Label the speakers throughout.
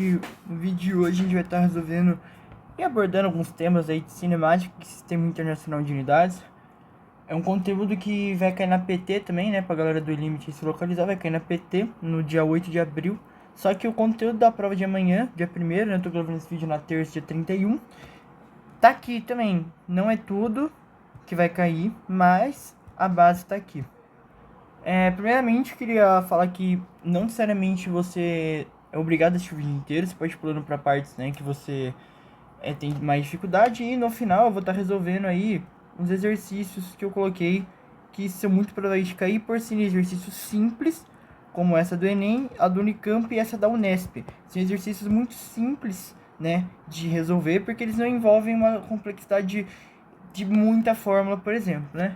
Speaker 1: no vídeo de hoje a gente vai estar resolvendo e abordando alguns temas aí de cinemática e Sistema Internacional de Unidades. É um conteúdo que vai cair na PT também, né, pra galera do Limite se localizar, vai cair na PT no dia 8 de abril. Só que o conteúdo da prova de amanhã, dia 1º, né, eu tô gravando esse vídeo na terça, dia 31, tá aqui também. Não é tudo que vai cair, mas a base tá aqui. Primeiramente, eu queria falar que não necessariamente você é obrigado a assistir o vídeo inteiro, você pode ir pulando para partes, né, que você tem mais dificuldade, e no final eu vou estar resolvendo aí uns exercícios que eu coloquei que são muito prováveis de cair por serem exercícios simples, como essa do Enem, a do Unicamp e essa da Unesp. São exercícios muito simples, né, de resolver, porque eles não envolvem uma complexidade de muita fórmula, por exemplo, né.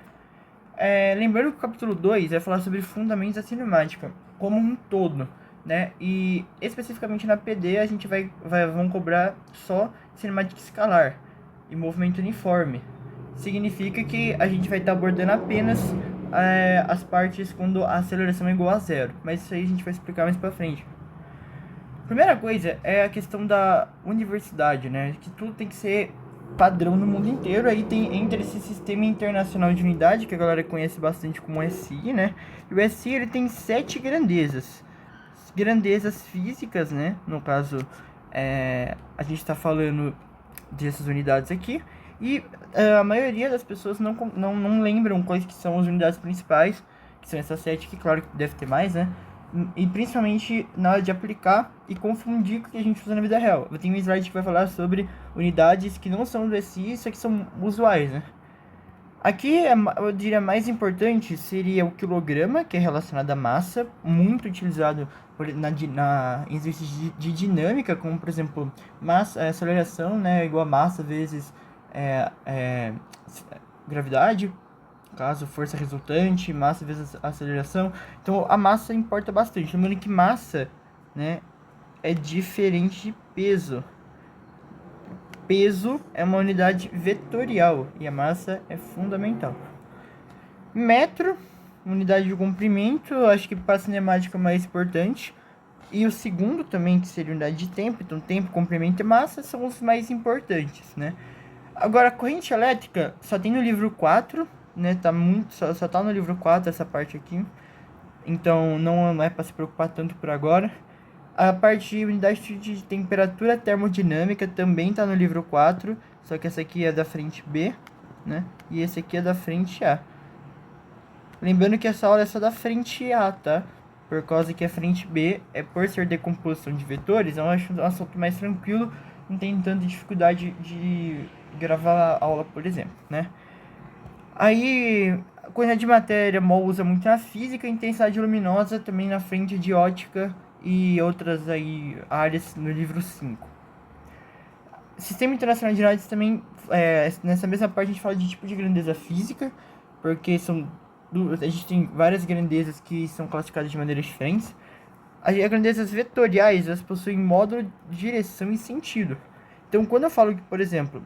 Speaker 1: Lembrando que o capítulo 2 vai falar sobre fundamentos da cinemática como um todo, né? E especificamente na PD a gente vão cobrar só cinemática escalar e movimento uniforme. Significa que a gente vai estar abordando apenas as partes quando a aceleração é igual a zero, mas isso aí a gente vai explicar mais pra frente. Primeira coisa é a questão da universidade, né? Que tudo tem que ser padrão no mundo inteiro. Aí entra esse Sistema Internacional de Unidade, que a galera conhece bastante como SI, né? E o SI, ele tem 7 grandezas. Grandezas físicas, né? No caso, a gente está falando dessas unidades aqui. E a maioria das pessoas não lembram quais que são as unidades principais, que são essas 7, que claro que deve ter mais, né? E principalmente na hora de aplicar e confundir com o que a gente usa na vida real. Eu tenho um slide que vai falar sobre unidades que não são do SI, só que são usuais, né? Aqui, eu diria, mais importante seria o quilograma, que é relacionado à massa, muito utilizado em exercícios de dinâmica, como, por exemplo, massa, aceleração, né, igual a massa vezes gravidade. Caso força resultante, massa vezes aceleração. Então a massa importa bastante. Lembrando que massa, né, é diferente de peso. Peso é uma unidade vetorial e a massa é fundamental. Metro, unidade de comprimento, acho que para a cinemática é mais importante. E o segundo também, que seria unidade de tempo. Então tempo, comprimento e massa são os mais importantes, né? Agora, a corrente elétrica só tem no livro 4, né? Só tá no livro 4 essa parte aqui. Então não é para se preocupar tanto por agora. A parte de unidade de temperatura termodinâmica também tá no livro 4, só que essa aqui é da frente B, né? E esse aqui é da frente A. Lembrando que essa aula é só da frente A, tá? Por causa que a frente B por ser decomposição de vetores, eu acho um assunto mais tranquilo, não tem tanta dificuldade de gravar a aula, por exemplo, né? Aí, a quantidade de matéria mol usa muito na física, intensidade luminosa também na frente de ótica e outras aí áreas no livro 5. Sistema Internacional de Unidades também, nessa mesma parte a gente fala de tipo de grandeza física, porque a gente tem várias grandezas que são classificadas de maneiras diferentes. As grandezas vetoriais, elas possuem módulo, direção e sentido. Então, quando eu falo que, por exemplo,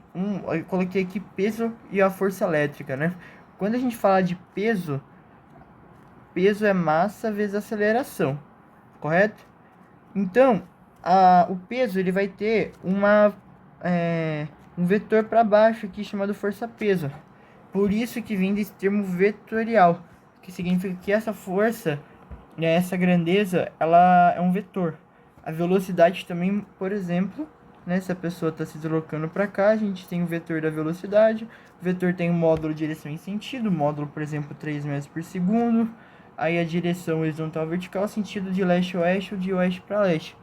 Speaker 1: eu coloquei aqui peso e a força elétrica, né? Quando a gente fala de peso, peso é massa vezes aceleração, correto? Então, o peso ele vai ter um vetor para baixo aqui chamado força-peso. Por isso que vem desse termo vetorial, que significa que essa força, essa grandeza, ela é um vetor. A velocidade também, por exemplo, né, se a pessoa está se deslocando para cá, a gente tem o vetor da velocidade. O vetor tem o módulo direção e sentido, módulo, por exemplo, 3 metros por segundo. Aí a direção horizontal vertical, sentido de leste a oeste ou de oeste para leste.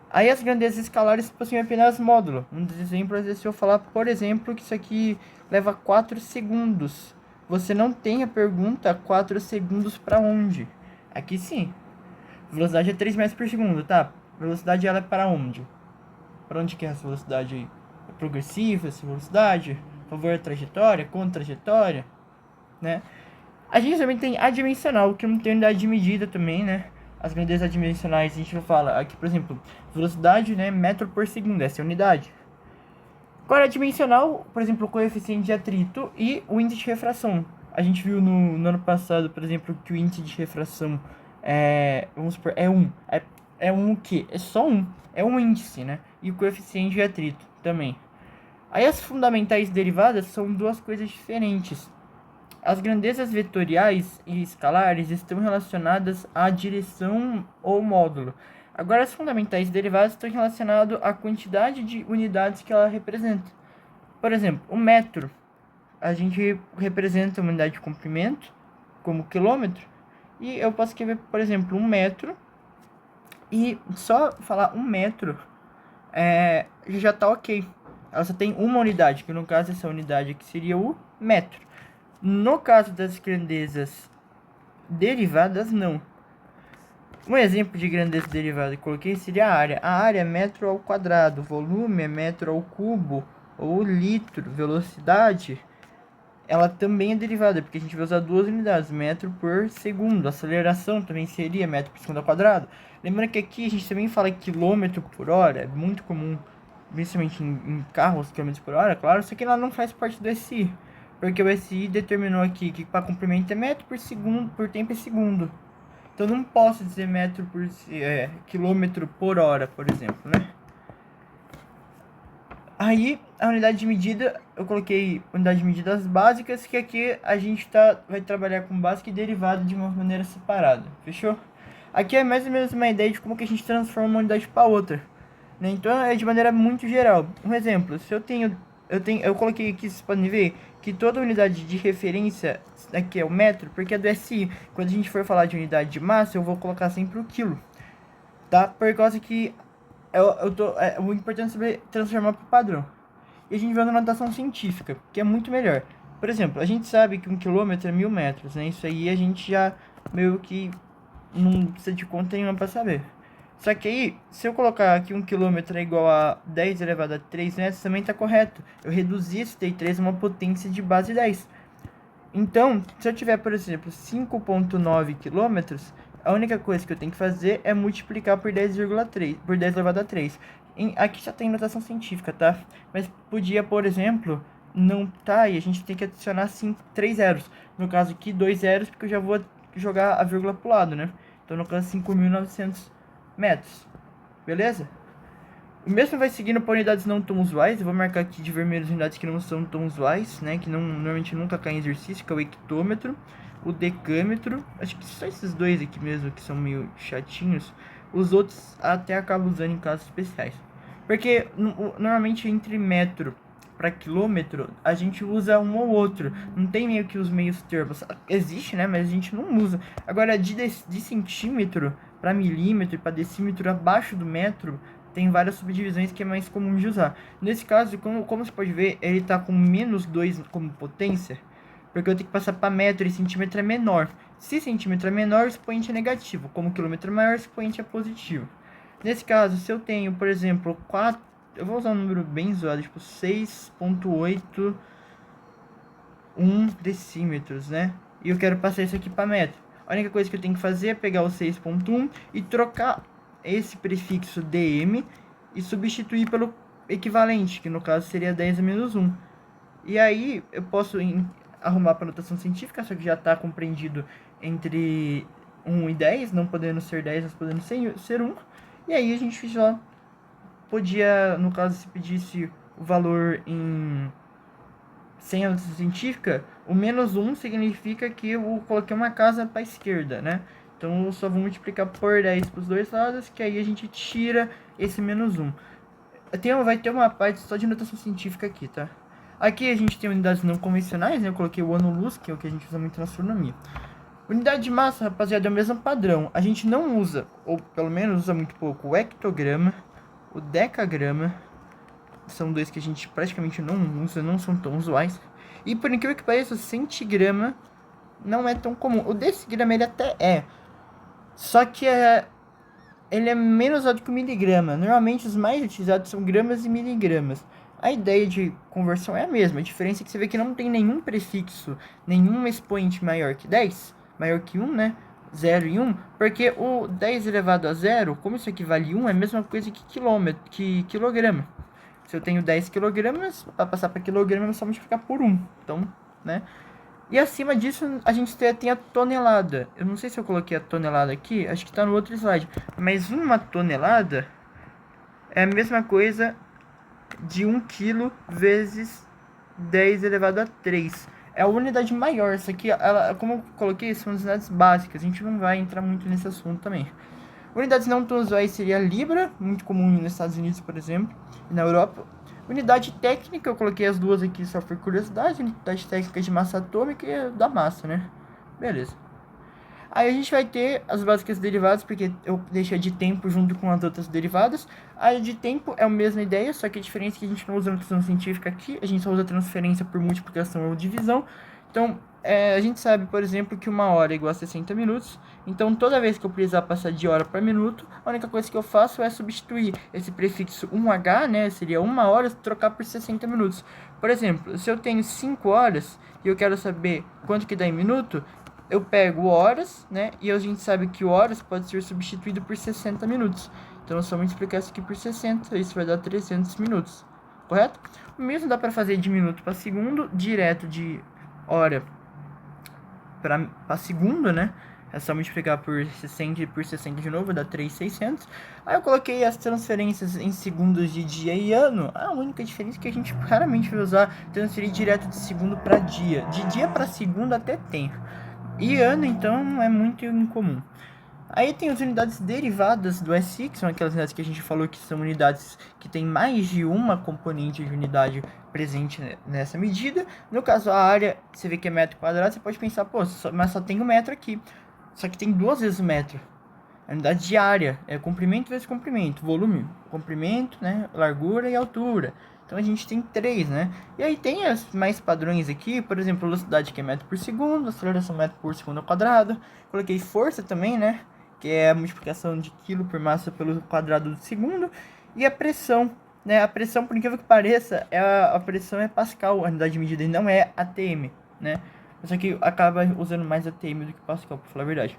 Speaker 1: Aí as grandezas escalares possuem apenas módulo. Um dos exemplos é se eu falar, por exemplo, que isso aqui leva 4 segundos. Você não tem a pergunta 4 segundos para onde? Aqui sim. Velocidade é 3 metros por segundo, tá? Velocidade ela é para onde? Para onde que é essa velocidade aí? É progressiva essa velocidade? A favor da trajetória? Contra trajetória? Né? A gente também tem adimensional, que não tem unidade de medida também, né? As grandezas adimensionais, a gente fala aqui, por exemplo, velocidade, né? Metro por segundo, essa é a unidade. Agora, adimensional, por exemplo, o coeficiente de atrito e o índice de refração. A gente viu no ano passado, por exemplo, que o índice de refração vamos supor, é 1. é um o quê? É só um. É um índice, né? E o coeficiente de atrito também. Aí as fundamentais derivadas são duas coisas diferentes. As grandezas vetoriais e escalares estão relacionadas à direção ou módulo. Agora, as fundamentais derivadas estão relacionadas à quantidade de unidades que ela representa. Por exemplo, o metro, a gente representa uma unidade de comprimento, como quilômetro, e eu posso escrever, por exemplo, um metro, e só falar um metro já está ok. Ela só tem uma unidade, que no caso essa unidade aqui seria o metro. No caso das grandezas derivadas, não. Um exemplo de grandeza derivada que coloquei seria a área. A área é metro ao quadrado, volume é metro ao cubo ou litro, velocidade ela também é derivada, porque a gente vai usar duas unidades, metro por segundo. Aceleração também seria metro por segundo ao quadrado. Lembrando que aqui a gente também fala quilômetro por hora, é muito comum, principalmente em carros, quilômetros por hora, claro, só que ela não faz parte do SI, porque o SI determinou aqui que para comprimento é metro por segundo, por tempo é segundo. Então não posso dizer metro por quilômetro por hora, por exemplo, né? Aí, a unidade de medida, eu coloquei unidade de medidas básicas, que aqui a gente vai trabalhar com básica e derivada de uma maneira separada, fechou? Aqui é mais ou menos uma ideia de como que a gente transforma uma unidade para outra, né? Então é de maneira muito geral. Um exemplo, se eu coloquei aqui, vocês podem ver, que toda unidade de referência aqui é o metro, porque é do SI. Quando a gente for falar de unidade de massa, eu vou colocar sempre o quilo, tá? Por causa que o importante é saber transformar para o padrão. E a gente vai na notação científica, que é muito melhor. Por exemplo, a gente sabe que 1 quilômetro é 1000 metros, né? Isso aí a gente já meio que não precisa de conta nenhuma para saber. Só que aí, se eu colocar aqui 1 quilômetro é igual a 10 elevado a 3 metros, também está correto. Eu reduzi esse T3 a uma potência de base 10. Então, se eu tiver, por exemplo, 5,9 quilômetros, a única coisa que eu tenho que fazer é multiplicar por 10,3, por 10 elevado a 3. Aqui já tem notação científica, tá? Mas podia, por exemplo, não tá, e a gente tem que adicionar 3 zeros. No caso aqui, 2 zeros, porque eu já vou jogar a vírgula pro lado, né? Então, no caso, 5.900 metros. Beleza? O mesmo vai seguindo para unidades não tão usuais. Eu vou marcar aqui de vermelho as unidades que não são tão usuais, né? Que não, normalmente nunca caem em exercício, que é o hectômetro, o decâmetro. Acho que só esses dois aqui mesmo que são meio chatinhos. Os outros até acabo usando em casos especiais. Porque normalmente entre metro para quilômetro a gente usa um ou outro. Não tem meio que os meios termos. Existe, né? Mas a gente não usa. Agora de centímetro para milímetro e para decímetro abaixo do metro tem várias subdivisões que é mais comum de usar. Nesse caso, como você pode ver, ele está com menos 2 como potência, porque eu tenho que passar para metro e centímetro é menor. Se centímetro é menor, o expoente é negativo. Como quilômetro é maior, o expoente é positivo. Nesse caso, se eu tenho, por exemplo, 4, eu vou usar um número bem zoado, tipo 6,81 decímetros, né? E eu quero passar isso aqui para metro. A única coisa que eu tenho que fazer é pegar o 6,1 e trocar esse prefixo dm e substituir pelo equivalente, que no caso seria 10 a menos 1. E aí eu posso arrumar para notação científica, só que já está compreendido entre 1 e 10, não podendo ser 10, mas podendo ser 1. E aí a gente já podia, no caso, se pedisse o valor sem a notação científica, o menos 1 significa que eu coloquei uma casa para a esquerda, né? Então eu só vou multiplicar por 10 para os dois lados, que aí a gente tira esse menos 1. Vai ter uma parte só de notação científica aqui, tá? Aqui a gente tem unidades não convencionais, né? Eu coloquei o ano-luz, que é o que a gente usa muito na astronomia. Unidade de massa, rapaziada, é o mesmo padrão. A gente não usa, ou pelo menos usa muito pouco, o hectograma, o decagrama. São dois que a gente praticamente não usa, não são tão usuais. E por incrível que pareça, o centigrama não é tão comum. O decigrama ele até é. Só que ele é menos usado que o miligrama. Normalmente os mais utilizados são gramas e miligramas. A ideia de conversão é a mesma. A diferença é que você vê que não tem nenhum prefixo, nenhum expoente maior que 10. Maior que 1, né? 0 e 1. Porque o 10 elevado a 0, como isso equivale a 1, é a mesma coisa que quilograma. Se eu tenho 10 quilogramas, para passar para quilograma é só multiplicar por 1. Então, né? E acima disso, a gente tem a tonelada. Eu não sei se eu coloquei a tonelada aqui, acho que tá no outro slide. Mas uma tonelada é a mesma coisa de 1 quilo vezes 10 elevado a 3. É a unidade maior. Isso aqui, ela, como eu coloquei, são as unidades básicas. A gente não vai entrar muito nesse assunto também. Unidades não tão usuais seria a Libra, muito comum nos Estados Unidos, por exemplo, e na Europa. Unidade técnica, eu coloquei as duas aqui só por curiosidade. Unidade técnica de massa atômica e da massa, né? Beleza. Aí a gente vai ter as básicas derivadas, porque eu deixei de tempo junto com as outras derivadas. A de tempo é a mesma ideia, só que a diferença é que a gente não usa notação científica aqui, a gente só usa transferência por multiplicação ou divisão. Então, a gente sabe, por exemplo, que 1 hora é igual a 60 minutos. Então, toda vez que eu precisar passar de hora para minuto, a única coisa que eu faço é substituir esse prefixo 1h, né, seria 1 hora, trocar por 60 minutos. Por exemplo, se eu tenho 5 horas e eu quero saber quanto que dá em minuto, eu pego horas, né? E a gente sabe que horas pode ser substituído por 60 minutos. Então, só multiplicar isso aqui por 60, isso vai dar 300 minutos, correto? O mesmo dá para fazer de minuto para segundo, direto de hora para segundo, né? É só multiplicar por 60 de novo, vai dar 3.600. Aí eu coloquei as transferências em segundos de dia e ano. A única diferença é que a gente raramente vai usar transferir direto de segundo para dia. De dia para segundo até tem. E ano, então, é muito incomum. Aí tem as unidades derivadas do SI, que são aquelas unidades que a gente falou que são unidades que tem mais de uma componente de unidade presente nessa medida. No caso, a área, você vê que é metro quadrado, você pode pensar, pô, mas só tem 1 metro aqui. Só que tem 2 vezes o metro. A unidade de área é comprimento vezes comprimento, volume, comprimento, né, largura e altura. Então a gente tem 3, né? E aí tem as mais padrões aqui, por exemplo, velocidade que é metro por segundo, aceleração metro por segundo ao quadrado. Coloquei força também, né? Que é a multiplicação de quilo por massa pelo quadrado do segundo. E a pressão, né? A pressão, por incrível que pareça, a pressão é Pascal, a unidade de medida, e não é ATM, né? Só que acaba usando mais ATM do que Pascal, pra falar a verdade.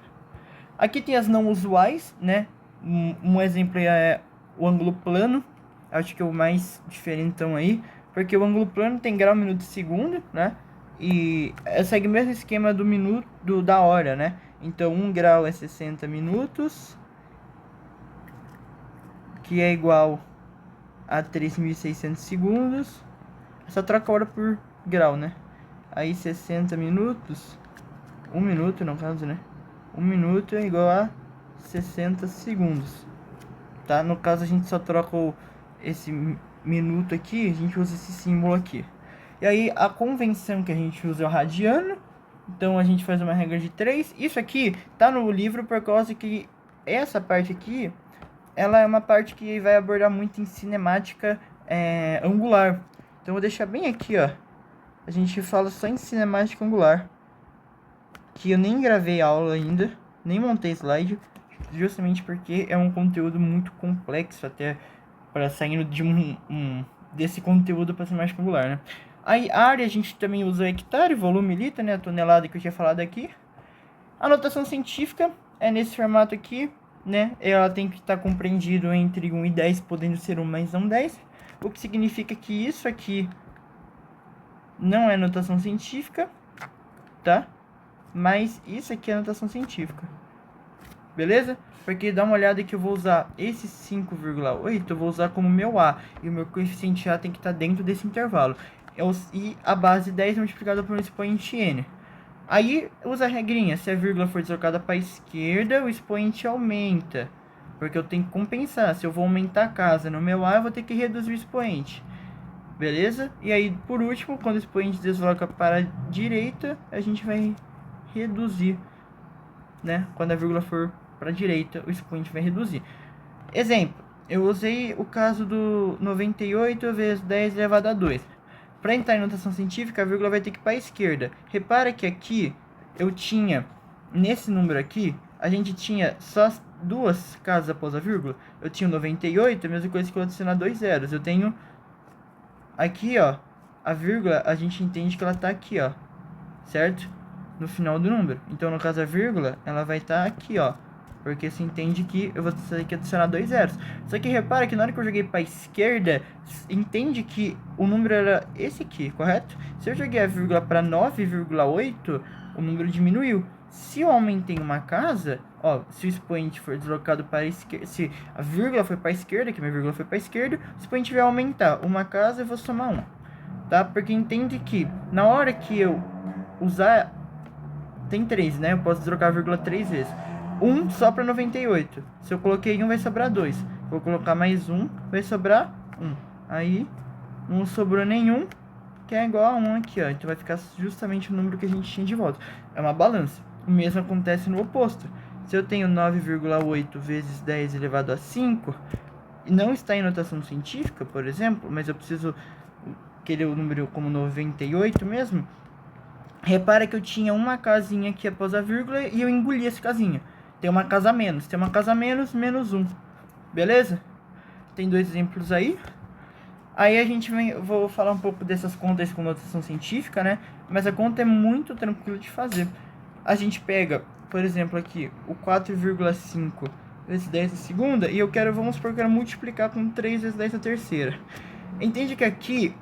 Speaker 1: Aqui tem as não usuais, né? Um exemplo é o ângulo plano. Acho que é o mais diferentão aí. Porque o ângulo plano tem grau, minuto e segundo, né? E segue o mesmo esquema do minuto, da hora, né? Então 1 grau é 60 minutos. Que é igual a 3.600 segundos. Só troca a hora por grau, né? Aí 60 minutos. 1 minuto, no caso, né? 1 minuto é igual a 60 segundos, tá? No caso, a gente só troca esse minuto aqui, a gente usa esse símbolo aqui. E aí, a convenção que a gente usa é o radiano, então a gente faz uma regra de 3. Isso aqui tá no livro por causa que essa parte aqui, ela é uma parte que vai abordar muito em cinemática angular. Então, eu vou deixar bem aqui, ó. A gente fala só em cinemática angular, que eu nem gravei aula ainda, nem montei slide, justamente porque é um conteúdo muito complexo até para saindo de desse conteúdo para ser mais angular, né? Aí área a gente também usa hectare, volume liter, né, a tonelada que eu tinha falado aqui. A notação científica é nesse formato aqui, né? Ela tem que estar compreendido entre 1 e 10, podendo ser 1 mais não 10, o que significa que isso aqui não é notação científica, tá? Mas isso aqui é notação científica, beleza? Porque dá uma olhada que eu vou usar esse 5,8, eu vou usar como meu A, e o meu coeficiente A tem que estar dentro desse intervalo. E a base 10 multiplicada por um expoente N. Aí usa a regrinha, se a vírgula for deslocada para a esquerda, o expoente aumenta. Porque eu tenho que compensar, se eu vou aumentar a casa no meu A, eu vou ter que reduzir o expoente. Beleza? E aí, por último, quando o expoente desloca para a direita, a gente vai reduzir, né? Quando a vírgula for para a direita, o expoente vai reduzir. Exemplo, eu usei o caso do 98 vezes 10 elevado a 2. Para entrar em notação científica, a vírgula vai ter que ir para a esquerda. Repara que aqui eu tinha, nesse número aqui, a gente tinha só 2 casas após a vírgula. Eu tinha 98, a mesma coisa que eu adicionar 2 zeros. Eu tenho aqui, ó, a vírgula, a gente entende que ela está aqui, ó, certo? No final do número. Então, no caso, a vírgula, ela vai estar aqui, ó. Porque você entende que eu vou ter que adicionar 2 zeros. Só que repara que na hora que eu joguei para a esquerda, entende que o número era esse aqui, correto? Se eu joguei a vírgula para 9,8, o número diminuiu. Se eu aumentei uma casa, ó, se o expoente for deslocado para a esquerda, se a vírgula foi para a esquerda, que minha vírgula foi para a esquerda, o expoente vai aumentar uma casa, eu vou somar 1. Tá? Porque entende que na hora que eu usar, tem 3, né? Eu posso trocar a vírgula 3 vezes. 1 só para 98. Se eu coloquei 1, vai sobrar 2. Vou colocar mais 1, vai sobrar 1. Aí, não sobrou nenhum, que é igual a 1 aqui, ó. Então vai ficar justamente o número que a gente tinha de volta. É uma balança. O mesmo acontece no oposto. Se eu tenho 9,8 vezes 10 elevado a 5, e não está em notação científica, por exemplo, mas eu preciso querer o número como 98 mesmo, repara que eu tinha uma casinha aqui após a vírgula e eu engoli essa casinha. Tem uma casa a menos. Tem uma casa a menos, menos 1. Beleza? Tem 2 exemplos aí. Aí a gente vou falar um pouco dessas contas com notação científica, né? Mas a conta é muito tranquila de fazer. A gente pega, por exemplo, aqui, o 4,5 vezes 10 a segunda. E vamos supor que eu quero multiplicar com 3 vezes 10 a terceira. Entende que aqui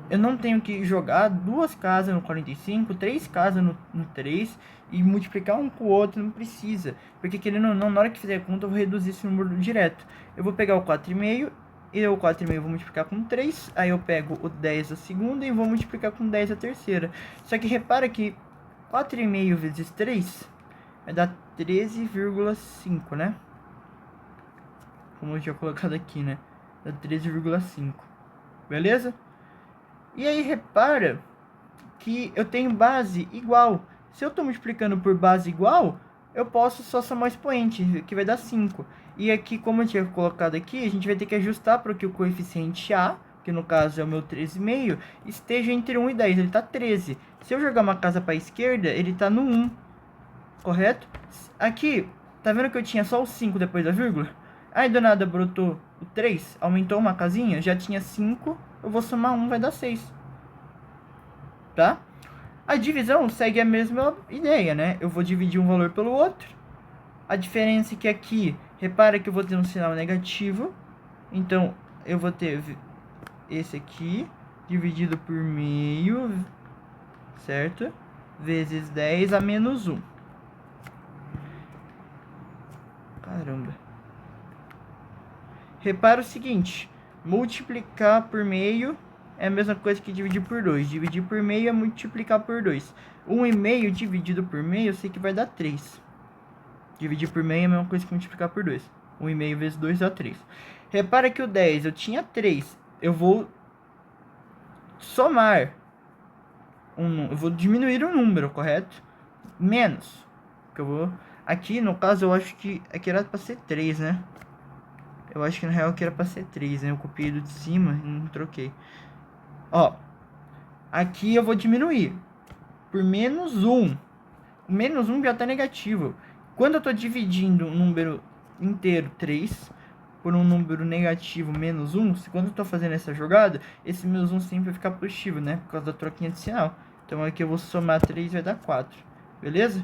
Speaker 1: eu não tenho que jogar 2 casas no 45, 3 casas no 3 e multiplicar um com o outro, não precisa. Porque querendo ou não, na hora que fizer a conta, eu vou reduzir esse número direto. Eu vou pegar o 4,5 e o 4,5 eu vou multiplicar com 3, aí eu pego o 10 a segunda e vou multiplicar com 10 a terceira. Só que repara que 4,5 vezes 3 vai dar 13,5, né? Como eu tinha colocado aqui, né? Dá 13,5. Beleza? E aí repara que eu tenho base igual. Se eu estou multiplicando por base igual, eu posso só somar o expoente, que vai dar 5. E aqui, como eu tinha colocado aqui, a gente vai ter que ajustar para que o coeficiente A, que no caso é o meu 13,5, esteja entre 1 e 10. Ele está 13. Se eu jogar uma casa para a esquerda, ele está no 1. Correto? Aqui, tá vendo que eu tinha só o 5 depois da vírgula? Aí do nada brotou o 3, aumentou uma casinha, já tinha 5, eu vou somar 1, vai dar 6. Tá? A divisão segue a mesma ideia, né? Eu vou dividir um valor pelo outro. A diferença é que aqui, repara que eu vou ter um sinal negativo. Então, eu vou ter esse aqui, dividido por meio, certo? Vezes 10 a menos 1. Caramba. Repara o seguinte, multiplicar por meio é a mesma coisa que dividir por 2. Dividir por meio é multiplicar por 2. 1,5 dividido por meio, eu sei que vai dar 3. Dividir por meio é a mesma coisa que multiplicar por 2. 1,5 vezes 2 dá 3. Repara que o 10, eu tinha 3. Eu vou somar. Eu vou diminuir o número, correto? Menos. Que eu vou... Aqui, no caso, eu acho que aqui era para ser 3, né? Eu acho que na real aqui era para ser 3, né? Eu copiei do de cima e não troquei. Ó, aqui eu vou diminuir por menos 1. O menos 1 já está negativo. Quando eu estou dividindo um número inteiro, 3, por um número negativo, menos 1, quando eu estou fazendo essa jogada, esse menos 1 sempre vai ficar positivo, né? Por causa da troquinha de sinal. Então aqui eu vou somar 3 e vai dar 4. Beleza?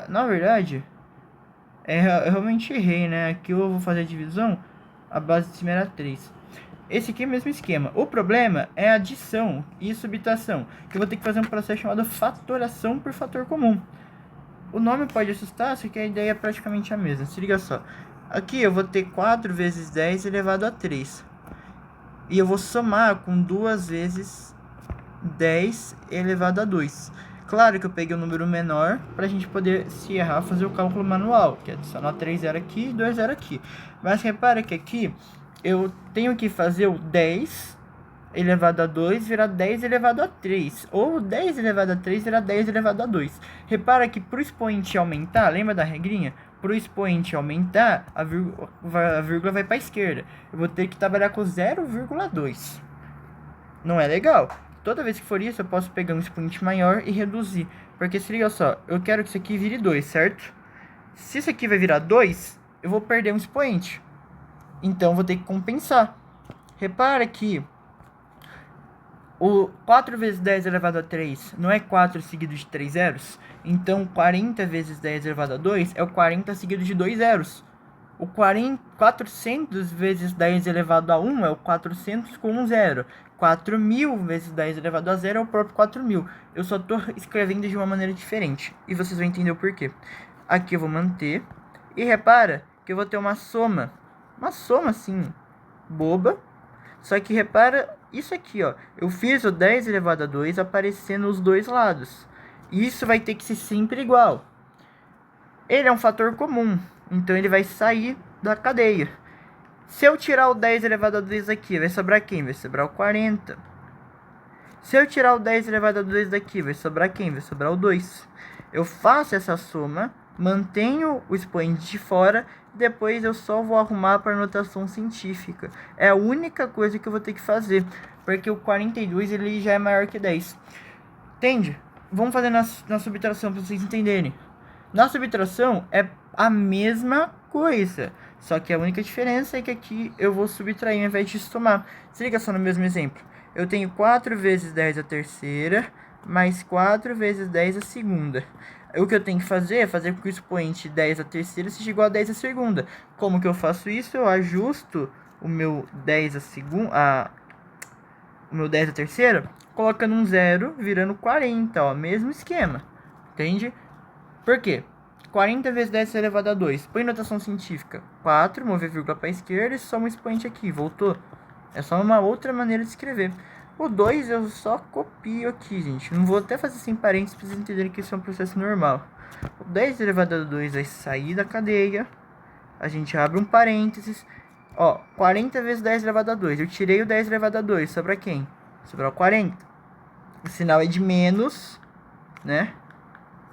Speaker 1: Na verdade, eu realmente errei, né? Aqui eu vou fazer a divisão, a base de cima era 3. Esse aqui é o mesmo esquema. O problema é a adição e subtração, que eu vou ter que fazer um processo chamado fatoração por fator comum. O nome pode assustar, só que a ideia é praticamente a mesma. Se liga só. Aqui eu vou ter 4 vezes 10 elevado a 3. E eu vou somar com 2 vezes 10 elevado a 2. Claro que eu peguei um número menor para a gente poder, se errar, fazer o cálculo manual, que é adicionar 3 zero aqui e 2 zero aqui. Mas repara que aqui eu tenho que fazer o 10 elevado a 2 virar 10 elevado a 3. Ou 10 elevado a 3 virar 10 elevado a 2. Repara que para o expoente aumentar, lembra da regrinha? Para o expoente aumentar, a vírgula vai para a esquerda. Eu vou ter que trabalhar com 0,2. Não é legal. Toda vez que for isso, eu posso pegar um expoente maior e reduzir. Porque se liga só, eu quero que isso aqui vire 2, certo? Se isso aqui vai virar 2, eu vou perder um expoente. Então, eu vou ter que compensar. Repara que O 4 vezes 10 elevado a 3 não é 4 seguido de 3 zeros? Então 40 vezes 10 elevado a 2 é o 40 seguido de 2 zeros. O 400 vezes 10 elevado a 1 é o 400 com um zero. 4.000 vezes 10 elevado a 0 é o próprio 4.000. Eu só estou escrevendo de uma maneira diferente. E vocês vão entender o porquê. Aqui eu vou manter. E repara que eu vou ter uma soma. Uma soma assim, boba. Só que repara isso aqui, ó. Eu fiz o 10 elevado a 2 aparecer nos dois lados. Isso vai ter que ser sempre igual. Ele é um fator comum. Então ele vai sair da cadeia. Se eu tirar o 10 elevado a 2 daqui, vai sobrar quem? Vai sobrar o 40. Se eu tirar o 10 elevado a 2 daqui, vai sobrar quem? Vai sobrar o 2. Eu faço essa soma, mantenho o expoente de fora, depois eu só vou arrumar para notação científica. É a única coisa que eu vou ter que fazer, porque o 42 ele já é maior que 10. Entende? Vamos fazer na subtração para vocês entenderem. Na subtração é a mesma coisa, só que a única diferença é que aqui eu vou subtrair ao invés de somar. Se liga só no mesmo exemplo. Eu tenho 4 vezes 10 a terceira, mais 4 vezes 10 a segunda. O que eu tenho que fazer é fazer com que o expoente 10 a terceira seja igual a 10 a segunda. Como que eu faço isso? Eu ajusto o meu 10 a segunda, o meu 10 a terceira, colocando um zero, virando 40, ó, mesmo esquema. Entende? Por quê? 40 vezes 10 elevado a 2. Põe notação científica. 4, mover vírgula para a esquerda e soma um expoente aqui. Voltou? É só uma outra maneira de escrever. O 2 eu só copio aqui, gente. Não vou até fazer sem parênteses para vocês entenderem que isso é um processo normal. O 10 elevado a 2 vai sair da cadeia. A gente abre um parênteses. Ó, 40 vezes 10 elevado a 2. Eu tirei o 10 elevado a 2. Sobra quem? Sobra o 40. O sinal é de menos, né?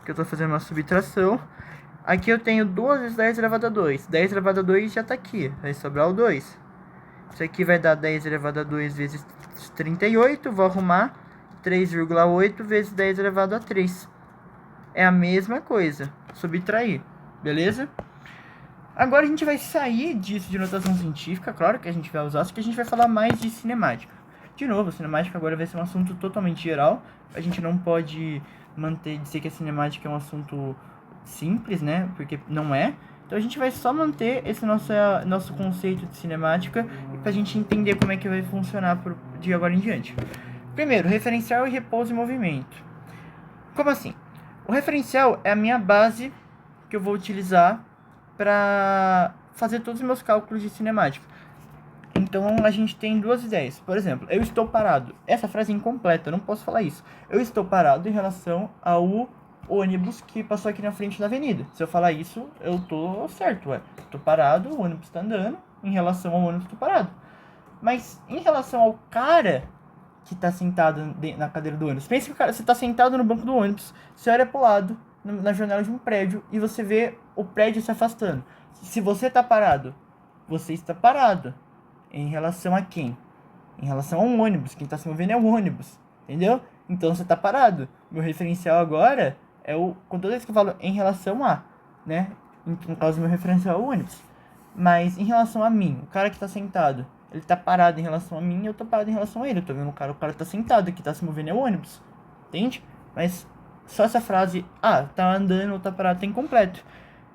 Speaker 1: Que eu tô fazendo uma subtração. Aqui eu tenho 2 vezes 10 elevado a 2. 10 elevado a 2 já tá aqui. Vai sobrar o 2. Isso aqui vai dar 10 elevado a 2 vezes 38. Vou arrumar 3,8 vezes 10 elevado a 3. É a mesma coisa. Subtrair. Beleza? Agora a gente vai sair disso de notação científica. Claro que a gente vai usar, só que a gente vai falar mais de cinemática. De novo, cinemática agora vai ser um assunto totalmente geral. A gente não pode dizer que a cinemática é um assunto simples, né? Porque não é. Então a gente vai só manter esse nosso conceito de cinemática pra gente entender como é que vai funcionar de agora em diante. Primeiro, referencial e repouso em movimento. Como assim? O referencial é a minha base que eu vou utilizar para fazer todos os meus cálculos de cinemática. Então a gente tem duas ideias. Por exemplo, eu estou parado. Essa frase é incompleta, eu não posso falar isso. Eu estou parado em relação ao ônibus que passou aqui na frente da avenida. Se eu falar isso, eu tô certo, ué. Tô parado, o ônibus está andando. Em relação ao ônibus, tô parado. Mas em relação ao cara que tá sentado na cadeira do ônibus. Pensa que você tá sentado no banco do ônibus, você olha pro lado, na janela de um prédio, e você vê o prédio se afastando. Se você tá parado, você está parado. Em relação a quem? Em relação a um ônibus. Quem tá se movendo é o ônibus. Entendeu? Então você tá parado. Meu referencial agora é o... Com toda vez que eu falo em relação a, né? No caso, meu referencial é o ônibus. Mas em relação a mim, o cara que tá sentado, ele tá parado em relação a mim, eu tô parado em relação a ele. Eu tô vendo o cara tá sentado, que tá se movendo é o ônibus. Entende? Mas só essa frase, tá andando ou tá parado, tá incompleto.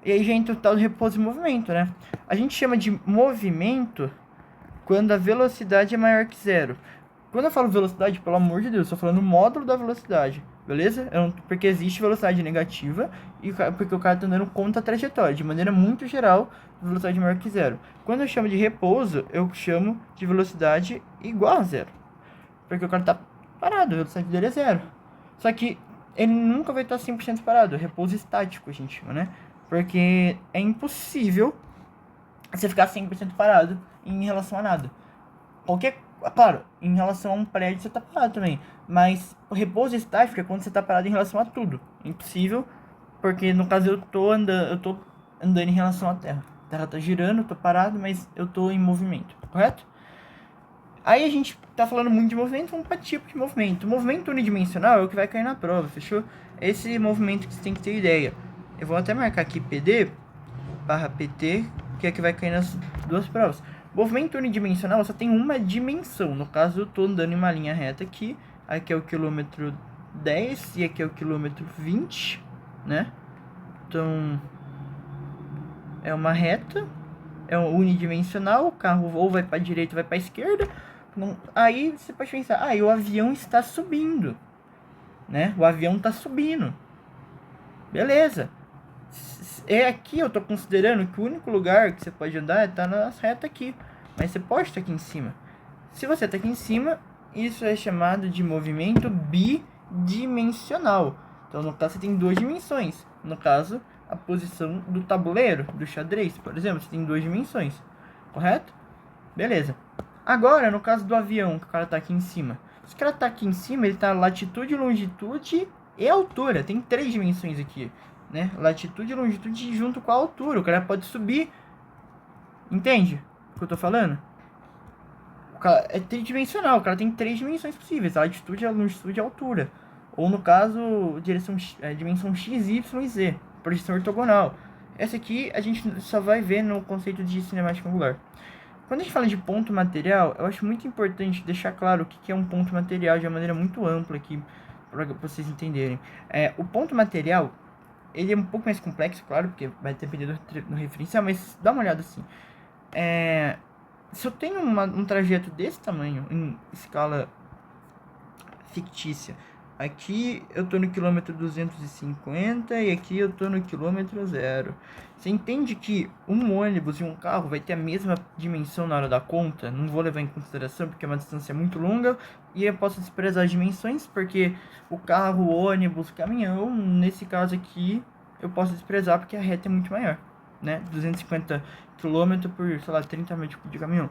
Speaker 1: E aí já entra o tal do repouso e movimento, né? A gente chama de movimento quando a velocidade é maior que zero. Quando eu falo velocidade, pelo amor de Deus, eu tô falando módulo da velocidade, beleza? Porque existe velocidade negativa e porque o cara tá andando contra a trajetória. De maneira muito geral, velocidade maior que zero. Quando eu chamo de repouso, eu chamo de velocidade igual a zero. Porque o cara tá parado, a velocidade dele é zero. Só que ele nunca vai estar 100% parado. Repouso estático, a gente chama, né? Porque é impossível você ficar 100% parado em relação a nada. Claro, em relação a um prédio você tá parado também. Mas o repouso estático é quando você tá parado em relação a tudo. Impossível, porque no caso eu tô andando em relação à Terra. A Terra tá girando, eu tô parado, mas eu tô em movimento, correto? Aí a gente tá falando muito de movimento, vamos para tipo de movimento. O movimento unidimensional é o que vai cair na prova, fechou? Esse movimento que você tem que ter ideia. Eu vou até marcar aqui PD/PT, que é que vai cair nas duas provas. Movimento unidimensional só tem uma dimensão. No caso, eu estou andando em uma linha reta aqui. Aqui é o quilômetro 10 e aqui é o quilômetro 20, né? Então, é uma reta, é um unidimensional. O carro ou vai para a direita ou vai para a esquerda. Não, aí você pode pensar, e o avião está subindo, né? O avião está subindo. Beleza. Aqui eu estou considerando que o único lugar que você pode andar é estar na reta aqui. Mas você pode estar aqui em cima. Se você está aqui em cima, isso é chamado de movimento bidimensional. Então, no caso, você tem duas dimensões. No caso, a posição do tabuleiro, do xadrez, por exemplo, você tem duas dimensões. Correto? Beleza. Agora, no caso do avião, que o cara está aqui em cima. Se o cara está aqui em cima, ele está latitude, longitude e altura. Tem três dimensões aqui, né? Latitude e longitude junto com a altura. O cara pode subir. Entende o que eu tô falando? O cara é tridimensional. O cara tem três dimensões possíveis: a latitude, a longitude e a altura. Ou no caso, dimensão x, y e z. Projeção ortogonal. Essa aqui a gente só vai ver no conceito de cinemática angular. Quando a gente fala de ponto material, eu acho muito importante deixar claro o que é um ponto material de uma maneira muito ampla aqui, para vocês entenderem. O ponto material, ele é um pouco mais complexo, claro, porque vai depender do referencial, mas dá uma olhada assim. Se eu tenho um trajeto desse tamanho, em escala fictícia, aqui eu tô no quilômetro 250 e aqui eu tô no quilômetro 0. Você entende que um ônibus e um carro vai ter a mesma dimensão na hora da conta? Não vou levar em consideração porque é uma distância muito longa e eu posso desprezar as dimensões, porque o carro, o ônibus, o caminhão, nesse caso aqui, eu posso desprezar porque a reta é muito maior, né? 250 km por, sei lá, 30 metros de caminhão.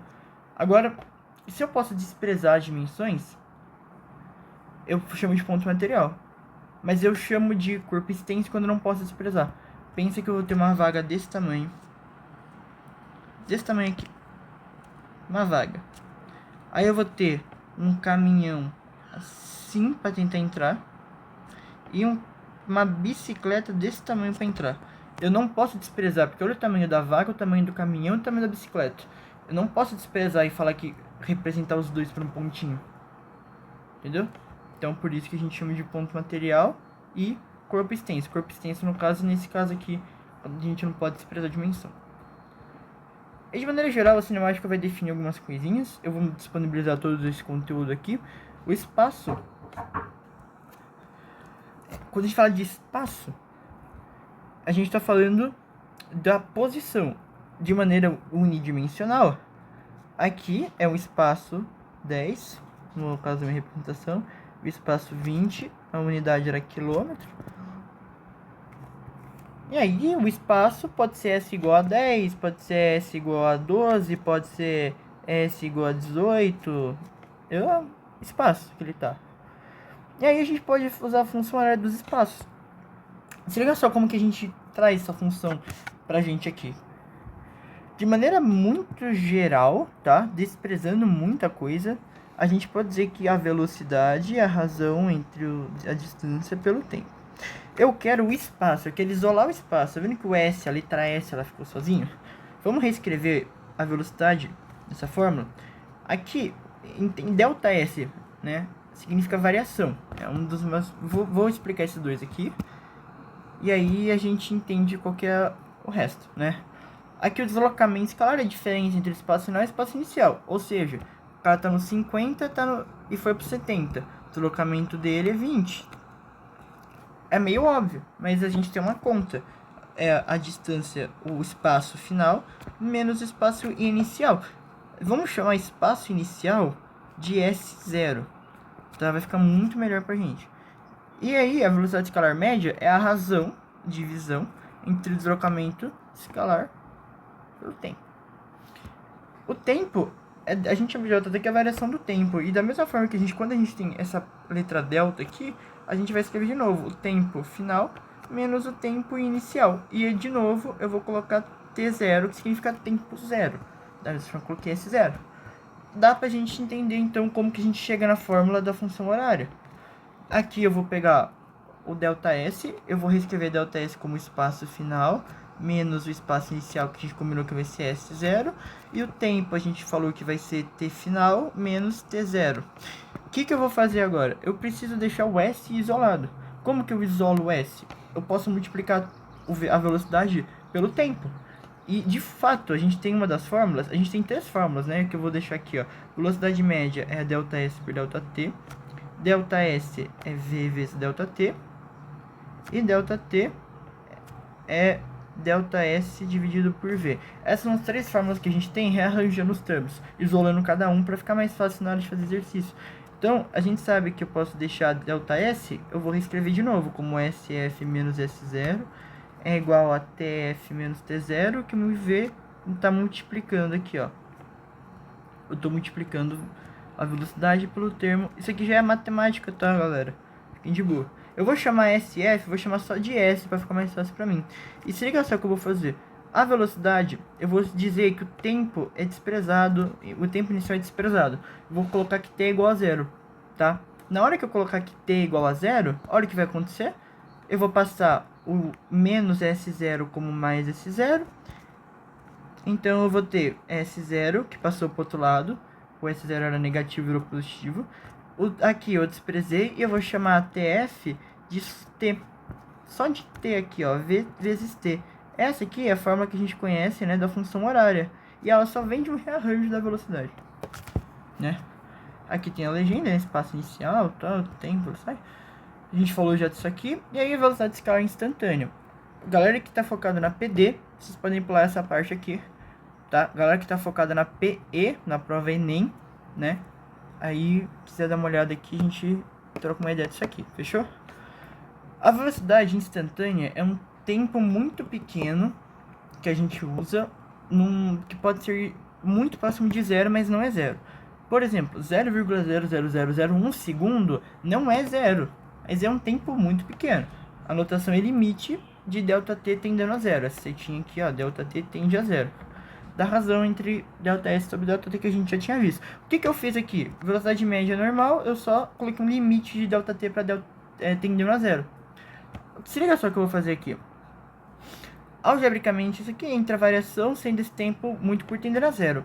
Speaker 1: Agora, se eu posso desprezar as dimensões, eu chamo de ponto material. Mas eu chamo de corpo extenso quando eu não posso desprezar. Pensa que eu vou ter uma vaga desse tamanho. Desse tamanho aqui. Uma vaga. Aí eu vou ter um caminhão assim para tentar entrar. E uma bicicleta desse tamanho para entrar. Eu não posso desprezar, porque olha o tamanho da vaga, o tamanho do caminhão e o tamanho da bicicleta. Eu não posso desprezar e falar que representar os dois por um pontinho. Entendeu? Então, por isso que a gente chama de ponto material e corpo extenso. Corpo extenso, no caso, nesse caso aqui, a gente não pode desprezar a dimensão. E de maneira geral, a cinemática vai definir algumas coisinhas. Eu vou disponibilizar todo esse conteúdo aqui. O espaço... Quando a gente fala de espaço, a gente está falando da posição de maneira unidimensional. Aqui é um espaço 10, no caso da minha representação. O espaço 20, a unidade era quilômetro. E aí o espaço pode ser S igual a 10, pode ser S igual a 12, pode ser S igual a 18. É o espaço que ele tá. E aí a gente pode usar a função horária dos espaços. Se liga só como que a gente traz essa função pra gente aqui. De maneira muito geral, tá? Desprezando muita coisa, a gente pode dizer que a velocidade é a razão entre a distância pelo tempo. Eu quero o espaço, eu quero isolar o espaço. Tá vendo que o S, a letra S, ela ficou sozinha? Vamos reescrever a velocidade dessa fórmula? Aqui, em ΔS, né? Significa variação. É um dos meus... Vou explicar esses dois aqui. E aí a gente entende qual que é o resto, né? Aqui o deslocamento escalar é a diferença entre o espaço final e o espaço inicial. Ou seja, o cara tá no 50 e foi pro 70. O deslocamento dele é 20. É meio óbvio, mas a gente tem uma conta. É a distância, o espaço final, menos o espaço inicial. Vamos chamar espaço inicial de S0. Tá? Vai ficar muito melhor pra gente. E aí, a velocidade escalar média é a razão, divisão, entre o deslocamento escalar pelo tempo. O tempo, a gente chama de delta que é a variação do tempo. E da mesma forma que quando a gente tem essa letra delta aqui, a gente vai escrever de novo o tempo final menos o tempo inicial. E de novo eu vou colocar T0, que significa tempo zero. Eu só coloquei esse zero. Dá pra gente entender então como que a gente chega na fórmula da função horária. Aqui eu vou pegar o ΔS, eu vou reescrever ΔS como espaço final, menos o espaço inicial que a gente combinou que vai ser S0. E o tempo a gente falou que vai ser T final menos T0. O que eu vou fazer agora? Eu preciso deixar o S isolado. Como que eu isolo o S? Eu posso multiplicar a velocidade pelo tempo. E, de fato, a gente tem uma das fórmulas, a gente tem 3 fórmulas, né, que eu vou deixar aqui, ó. Velocidade média é ΔS por ΔT, ΔS é V vezes ΔT, e ΔT é ΔS dividido por V. Essas são as 3 fórmulas que a gente tem, rearranjando os termos, isolando cada um para ficar mais fácil na hora de fazer exercício. Então, a gente sabe que eu posso deixar ΔS, eu vou reescrever de novo, como SF menos S0, é igual a TF menos T0, que o V está multiplicando aqui, ó. Eu estou multiplicando a velocidade pelo termo. Isso aqui já é matemática, tá, galera? Fiquem de boa. Eu vou chamar SF, vou chamar só de S para ficar mais fácil para mim. E se liga só o que eu vou fazer. A velocidade, eu vou dizer que o tempo é desprezado, o tempo inicial é desprezado. Eu vou colocar que T é igual a 0, tá? Na hora que eu colocar que T é igual a 0, olha o que vai acontecer. Eu vou passar o menos S0 como mais S0. Então eu vou ter S0, que passou para o outro lado. O S0 era negativo, virou positivo. Aqui eu desprezei e eu vou chamar a TF de T. Só de T aqui, ó, V vezes T. Essa aqui é a fórmula que a gente conhece, né, da função horária. E ela só vem de um rearranjo da velocidade, né? Aqui tem a legenda, né, espaço inicial, tal, tempo, sai. A gente falou já disso aqui. E aí a velocidade escalar instantânea. Galera que tá focada na PD, vocês podem pular essa parte aqui, tá? Galera que tá focada na PE, na prova Enem, né? Aí, quiser dar uma olhada aqui, a gente troca uma ideia disso aqui, fechou? A velocidade instantânea é um tempo muito pequeno que a gente usa, que pode ser muito próximo de zero, mas não é zero. Por exemplo, 0,00001 segundo não é zero, mas é um tempo muito pequeno. A notação é limite de ΔT tendendo a zero. Essa setinha aqui, ó, ΔT tende a zero. Da razão entre ΔS sobre ΔT que a gente já tinha visto. O que eu fiz aqui? Velocidade média normal, eu só coloquei um limite de ΔT para tendendo a zero. Se liga só o que eu vou fazer aqui. Algebricamente, isso aqui entra a variação, sendo esse tempo muito por tender a zero.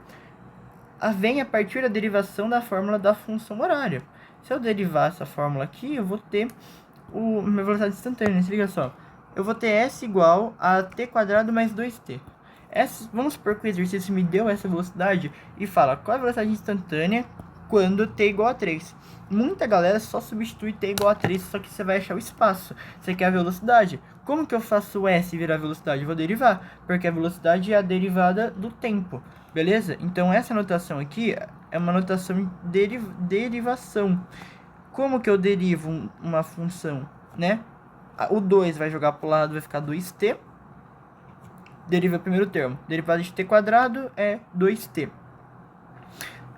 Speaker 1: Vem a partir da derivação da fórmula da função horária. Se eu derivar essa fórmula aqui, eu vou ter minha velocidade instantânea. Se liga só. Eu vou ter S igual a T quadrado mais 2T. Vamos supor que o exercício me deu essa velocidade e fala qual é a velocidade instantânea quando T igual a 3. Muita galera só substitui T igual a 3, só que você vai achar o espaço. Você quer a velocidade. Como que eu faço o S virar velocidade? Eu vou derivar, porque a velocidade é a derivada do tempo, beleza? Então essa notação aqui é uma notação de derivação. Como que eu derivo uma função, né? O 2 vai jogar para o lado, vai ficar 2t. Deriva o primeiro termo. Derivada de t quadrado é 2t.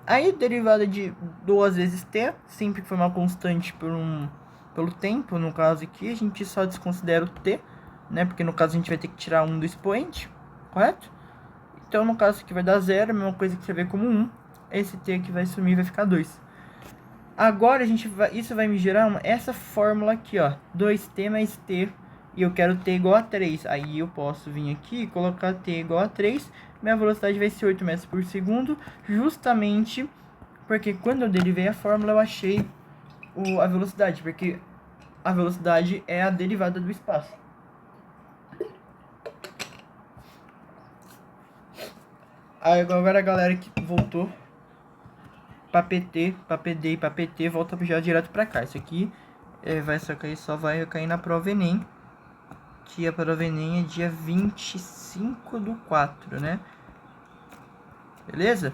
Speaker 1: Aí, derivada de 2 vezes t, sempre que for uma constante pelo tempo, no caso aqui, a gente só desconsidera o t, né? Porque no caso a gente vai ter que tirar 1 do expoente, correto? Então, no caso aqui vai dar 0, a mesma coisa que você vê como 1. Esse t aqui vai sumir, vai ficar 2. Agora, isso vai me gerar essa fórmula aqui, ó. 2t mais t, e eu quero t igual a 3. Aí eu posso vir aqui e colocar t igual a 3. Minha velocidade vai ser 8 metros por segundo, justamente porque quando eu derivei a fórmula eu achei a velocidade, porque a velocidade é a derivada do espaço. Aí agora a galera que voltou para PT, para PD e para PT volta já direto para cá. Isso aqui só vai cair na prova Enem. Que a prova Enem é dia 25/4, né? Beleza?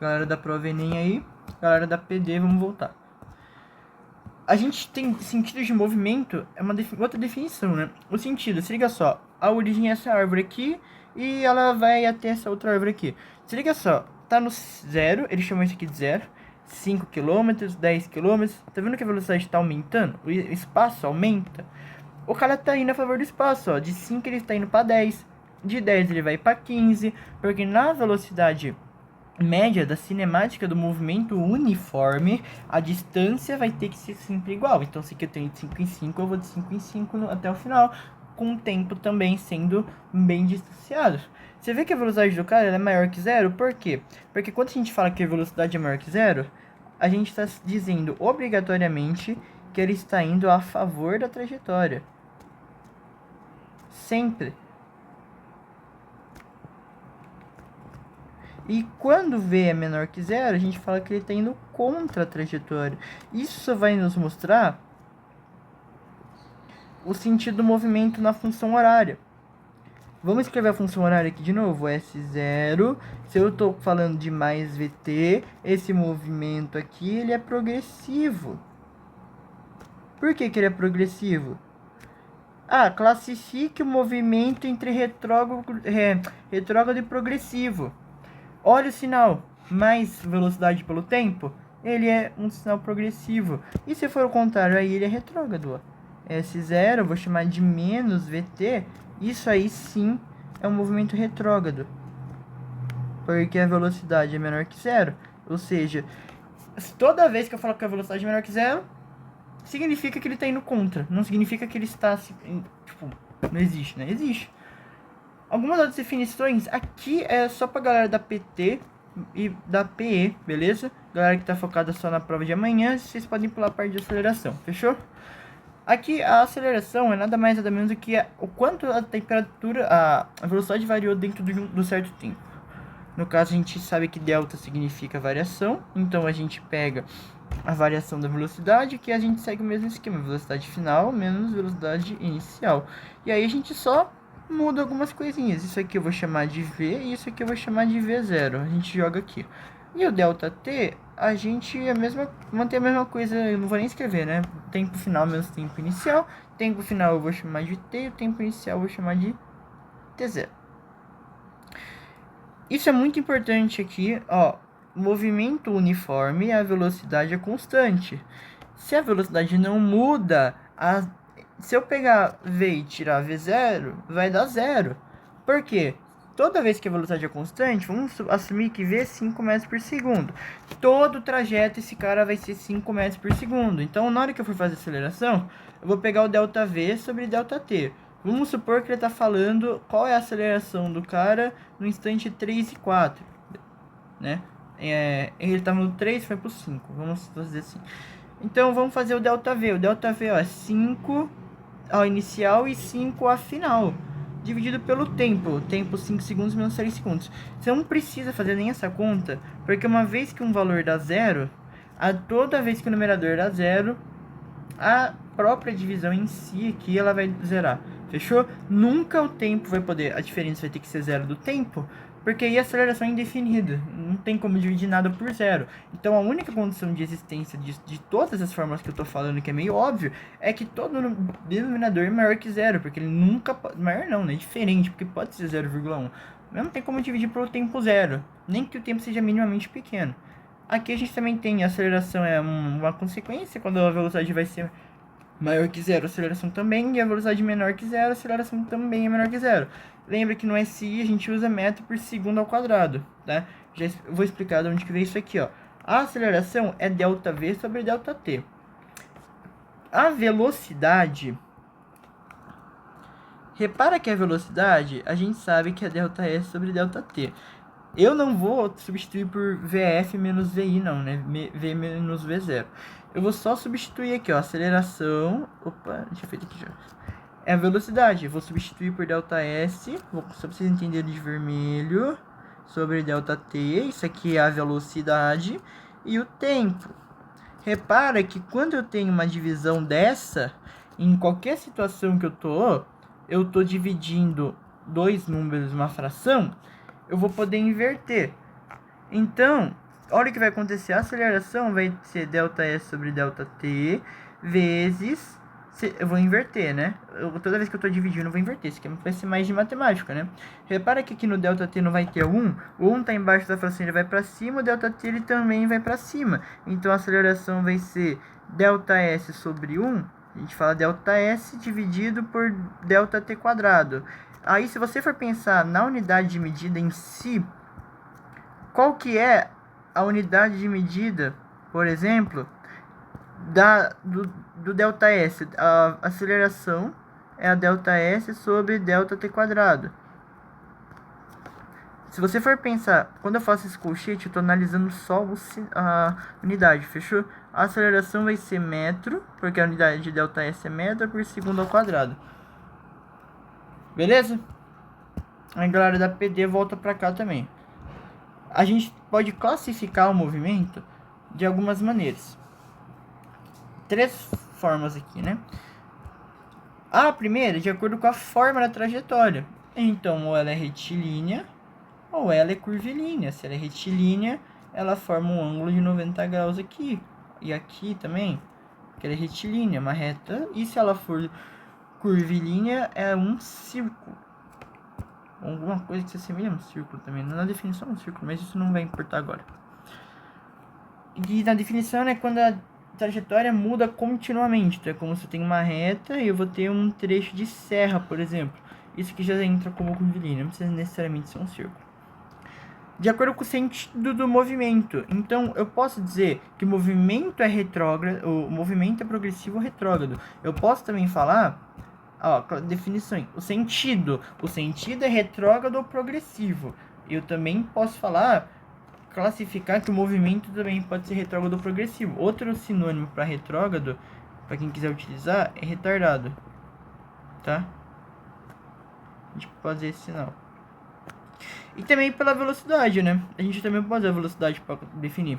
Speaker 1: Galera da prova Enem aí, galera da PD, vamos voltar. A gente tem sentido de movimento, é uma outra definição, né? O sentido, se liga só, a origem é essa árvore aqui e ela vai até essa outra árvore aqui. Se liga só, tá no zero, eles chamam isso aqui de zero, 5 km, 10 km, tá vendo que a velocidade tá aumentando? O espaço aumenta. O cara tá indo a favor do espaço, ó. De 5 ele está indo para 10. De 10 ele vai para 15. Porque na velocidade média da cinemática do movimento uniforme, a distância vai ter que ser sempre igual. Então, se aqui eu tenho de 5 em 5, eu vou de 5 em 5 até o final. com o tempo também sendo bem distanciado. Você vê que a velocidade do cara é maior que zero, por quê? Porque quando a gente fala que a velocidade é maior que zero, a gente está dizendo obrigatoriamente que ele está indo a favor da trajetória. Sempre. E quando v é menor que zero, a gente fala que ele está indo contra a trajetória. Isso vai nos mostrar o sentido do movimento na função horária. Vamos escrever a função horária aqui de novo, S0. Se eu estou falando de mais VT, esse movimento aqui ele é progressivo. Por que ele é progressivo? Classifique o movimento entre retrógrado e progressivo. Olha o sinal, mais velocidade pelo tempo, ele é um sinal progressivo. E se for o contrário, aí ele é retrógrado. S0, eu vou chamar de menos VT, isso aí sim é um movimento retrógrado. Porque a velocidade é menor que zero. Ou seja, toda vez que eu falo que a velocidade é menor que zero, significa que ele está indo contra. Não significa que ele está... Tipo, não existe, né? Existe. Algumas outras definições aqui é só pra galera da PT e da PE, beleza? Galera que tá focada só na prova de amanhã, vocês podem pular a parte de aceleração, fechou? Aqui a aceleração é nada mais nada menos do que o quanto a temperatura, a velocidade variou dentro do certo tempo. No caso, a gente sabe que delta significa variação, então a gente pega a variação da velocidade, que a gente segue o mesmo esquema, velocidade final menos velocidade inicial. E aí a gente só muda algumas coisinhas. Isso aqui eu vou chamar de V e isso aqui eu vou chamar de V0. A gente joga aqui. E o ΔT, a gente mantém a mesma coisa, eu não vou nem escrever, né? Tempo final menos tempo inicial. Tempo final eu vou chamar de T e o tempo inicial eu vou chamar de T0. Isso é muito importante aqui, ó. Movimento uniforme, a velocidade é constante. Se a velocidade não muda, se eu pegar V e tirar V0, vai dar zero. Por quê? Toda vez que a velocidade é constante, vamos assumir que V é 5 metros por segundo. Todo o trajeto esse cara vai ser 5 metros por segundo. Então, na hora que eu for fazer a aceleração, eu vou pegar o ΔV sobre ΔT. Vamos supor que ele está falando qual é a aceleração do cara no instante 3 e 4. Né? Ele estava no 3 e foi para o 5. Vamos fazer assim. Então, vamos fazer o ΔV. O ΔV ó, é 5 ao inicial e 5 ao final. Dividido pelo tempo. Tempo 5 segundos menos 3 segundos. Você não precisa fazer nem essa conta, porque uma vez que um valor dá zero, toda vez que o numerador dá zero, a própria divisão em si aqui ela vai zerar. Fechou? Nunca o tempo vai poder... A diferença vai ter que ser zero do tempo, porque aí a aceleração é indefinida. Não tem como dividir nada por zero. Então a única condição de existência de todas as fórmulas que eu tô falando, que é meio óbvio, é que todo denominador é maior que zero. Porque ele nunca... Maior não, né? É diferente, porque pode ser 0,1. Mas não tem como dividir pelo tempo zero. Nem que o tempo seja minimamente pequeno. Aqui a gente também tem a aceleração é uma consequência. Quando a velocidade vai ser maior que zero, a aceleração também. E a velocidade menor que zero, a aceleração também é menor que zero. Lembra que no SI a gente usa metro por segundo ao quadrado, tá? Já vou explicar de onde que veio isso aqui, ó. A aceleração é ΔV sobre ΔT. A velocidade... Repara que a velocidade, a gente sabe que é ΔS sobre ΔT. Eu não vou substituir por VF menos VI não, né? V menos V0. Eu vou só substituir aqui, ó, aceleração... Opa, deixa eu ver aqui já. É a velocidade. Eu vou substituir por ΔS. Só pra vocês entenderem de vermelho. Sobre ΔT. Isso aqui é a velocidade. E o tempo. Repara que quando eu tenho uma divisão dessa, em qualquer situação que eu tô dividindo dois números, uma fração, eu vou poder inverter. Então, olha o que vai acontecer. A aceleração vai ser ΔS sobre ΔT vezes... Eu vou inverter, né? Toda vez que eu tô dividindo, eu vou inverter. Isso aqui vai ser mais de matemática, né? Repara que aqui no ΔT não vai ter 1. O 1 tá embaixo da fração, ele vai pra cima. O ΔT ele também vai pra cima. Então, a aceleração vai ser ΔS sobre 1. A gente fala ΔS dividido por ΔT quadrado. Aí, se você for pensar na unidade de medida em si, qual que é a unidade de medida, por exemplo, do ΔS? A aceleração é a ΔS sobre ΔT². Se você for pensar, quando eu faço esse colchete, eu estou analisando só a unidade, fechou? A aceleração vai ser metro, porque a unidade de ΔS é metro por segundo ao quadrado. Beleza? A galera da PD volta para cá também. A gente pode classificar o movimento de algumas maneiras. 3 formas aqui, né? A primeira, de acordo com a forma da trajetória. Então, ou ela é retilínea, ou ela é curvilínea. Se ela é retilínea, ela forma um ângulo de 90 graus aqui. E aqui também, porque ela é retilínea, uma reta. E se ela for curvilínea, é um círculo. Alguma coisa que se assemelha a um círculo também. Na definição é um círculo, mas isso não vai importar agora. E na definição é quando a trajetória muda continuamente. Então é como se eu tenho uma reta e eu vou ter um trecho de serra, por exemplo. Isso que já entra como curvilínea, não precisa necessariamente ser um círculo. De acordo com o sentido do movimento. Então, eu posso dizer que o movimento é retrógrado, o movimento é progressivo ou retrógrado. Eu posso também falar, ó, definições. O sentido é retrógrado ou progressivo. Eu também posso falar, classificar que o movimento também pode ser retrógrado ou progressivo. Outro sinônimo para retrógrado, para quem quiser utilizar, é retardado. Tá? A gente pode fazer esse sinal. E também pela velocidade, né? A gente também pode usar a velocidade para definir.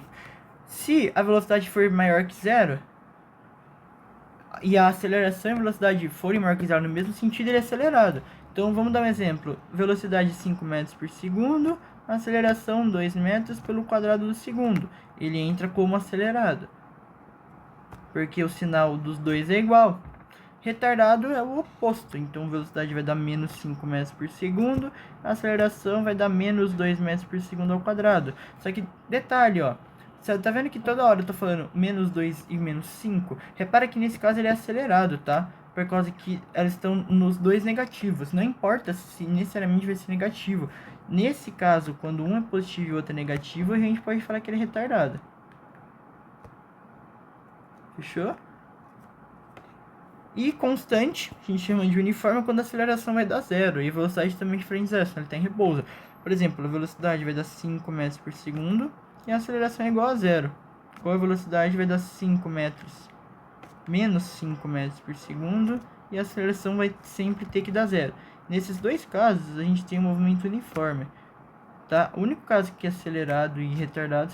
Speaker 1: Se a velocidade for maior que zero, e a aceleração e a velocidade forem maior que zero no mesmo sentido, ele é acelerado. Então vamos dar um exemplo. Velocidade 5 metros por segundo, aceleração 2 metros pelo quadrado do segundo. Ele entra como acelerado, porque o sinal dos dois é igual. Retardado é o oposto, então a velocidade vai dar menos 5 metros por segundo, a aceleração vai dar menos 2 metros por segundo ao quadrado. Só que, detalhe, ó, você tá vendo que toda hora eu tô falando menos 2 e menos 5? Repara que nesse caso ele é acelerado, tá? Por causa que elas estão nos dois negativos, não importa se necessariamente vai ser negativo. Nesse caso, quando um é positivo e o outro é negativo, a gente pode falar que ele é retardado. Fechou? E constante, a gente chama de uniforme, quando a aceleração vai dar zero. E a velocidade também é diferente dessa, ele está em repouso. Por exemplo, a velocidade vai dar 5 metros por segundo e a aceleração é igual a zero. Qual a velocidade vai dar 5 metros menos 5 metros por segundo e a aceleração vai sempre ter que dar zero. Nesses dois casos, a gente tem um movimento uniforme. Tá? O único caso que é acelerado e retardado,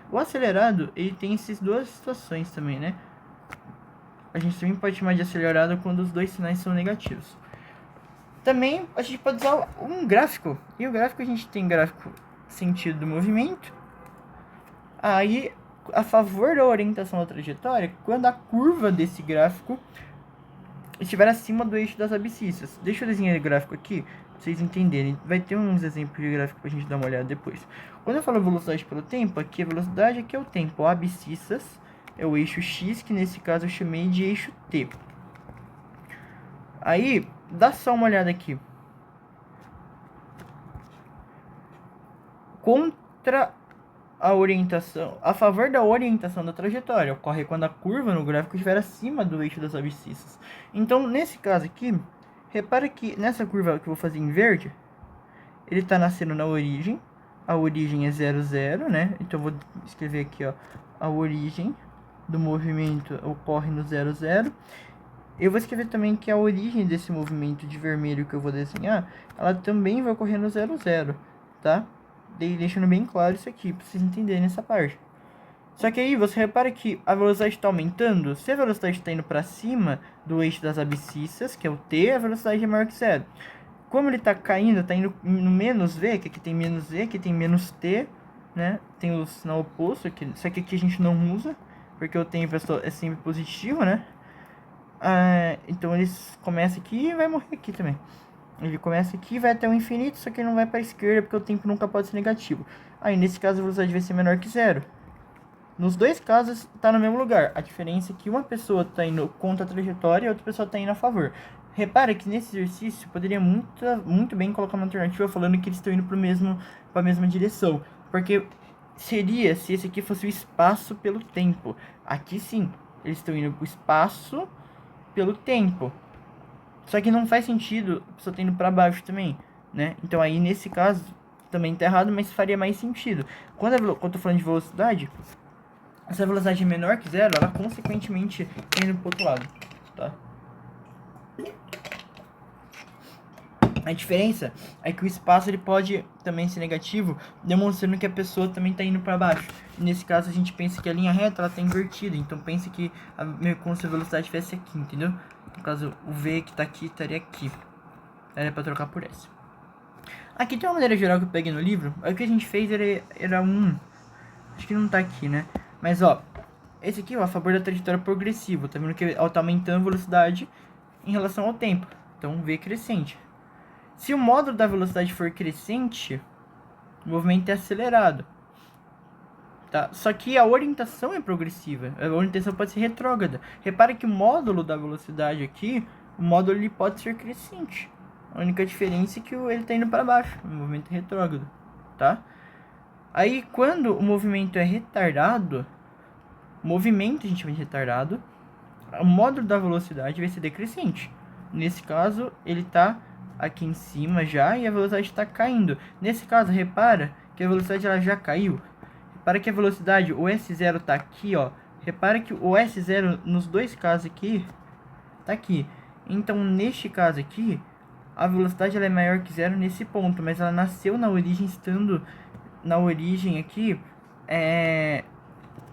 Speaker 1: o acelerado, ele tem essas duas situações também, né? A gente também pode chamar de acelerado quando os dois sinais são negativos. Também a gente pode usar um gráfico. E o gráfico, a gente tem gráfico sentido do movimento. Aí, a favor da orientação da trajetória, quando a curva desse gráfico estiver acima do eixo das abscissas. Deixa eu desenhar o gráfico aqui, pra vocês entenderem. Vai ter uns exemplos de gráfico pra gente dar uma olhada depois. Quando eu falo velocidade pelo tempo, aqui a velocidade, aqui é o tempo. Abscissas é o eixo X, que nesse caso eu chamei de eixo T. Aí, dá só uma olhada aqui. Contra a orientação, a favor da orientação da trajetória, ocorre quando a curva no gráfico estiver acima do eixo das abscissas. Então, nesse caso aqui, repara que nessa curva que eu vou fazer em verde, ele está nascendo na origem. A origem é 0, 0, né? Então, eu vou escrever aqui, ó, a origem do movimento ocorre no 0, 0. Eu vou escrever também que a origem desse movimento de vermelho que eu vou desenhar, ela também vai ocorrer no 0, 0, tá? Deixando bem claro isso aqui, para vocês entenderem essa parte. Só que aí você repara que a velocidade está aumentando. Se a velocidade está indo para cima do eixo das abscissas, que é o T, a velocidade é maior que 0. Como ele está caindo, está indo no menos V, que aqui tem menos V, aqui tem menos T, né? Tem o sinal oposto, aqui, só que aqui a gente não usa, porque o tempo é sempre positivo, né? Então ele começa aqui e vai morrer aqui também. Ele começa aqui e vai até o infinito, só que ele não vai para a esquerda, porque o tempo nunca pode ser negativo. Aí nesse caso a velocidade vai ser menor que 0. Nos dois casos está no mesmo lugar. A diferença é que uma pessoa está indo contra a trajetória e a outra pessoa está indo a favor. Repara que nesse exercício poderia muito bem colocar uma alternativa falando que eles estão indo para a mesma direção. Porque seria se esse aqui fosse o espaço pelo tempo. Aqui sim, eles estão indo para o espaço pelo tempo. Só que não faz sentido a pessoa tá indo pra baixo também, né? Então aí nesse caso também tá errado, mas faria mais sentido. Quando eu tô falando de velocidade, essa velocidade é menor que zero, ela consequentemente tá indo pro outro lado, tá? A diferença é que o espaço ele pode também ser negativo, demonstrando que a pessoa também está indo para baixo. E nesse caso a gente pensa que a linha reta ela está invertida, então pensa que como se a velocidade estivesse aqui, entendeu? No caso o V que está aqui estaria aqui. Era para trocar por essa. Aqui tem uma maneira geral que eu peguei no livro. O que a gente fez era um, acho que não está aqui, né? Mas ó, esse aqui ó, a favor da trajetória progressiva. Tá vendo que ela está aumentando a velocidade em relação ao tempo. Então V crescente. Se o módulo da velocidade for crescente, o movimento é acelerado. Tá? Só que a orientação é progressiva. A orientação pode ser retrógrada. Repare que o módulo da velocidade aqui, o módulo ele pode ser crescente. A única diferença é que ele está indo para baixo. O movimento é retrógrado. Tá? Aí quando o movimento é retardado, movimento a gente chama de retardado, o módulo da velocidade vai ser decrescente. Nesse caso, ele está aqui em cima já e a velocidade está caindo. Nesse caso, repara que a velocidade ela já caiu. Repara que a velocidade, o S0 está aqui, ó. Repara que o S0 nos dois casos aqui está aqui. Então, neste caso aqui, a velocidade ela é maior que zero nesse ponto, mas ela nasceu na origem estando na origem aqui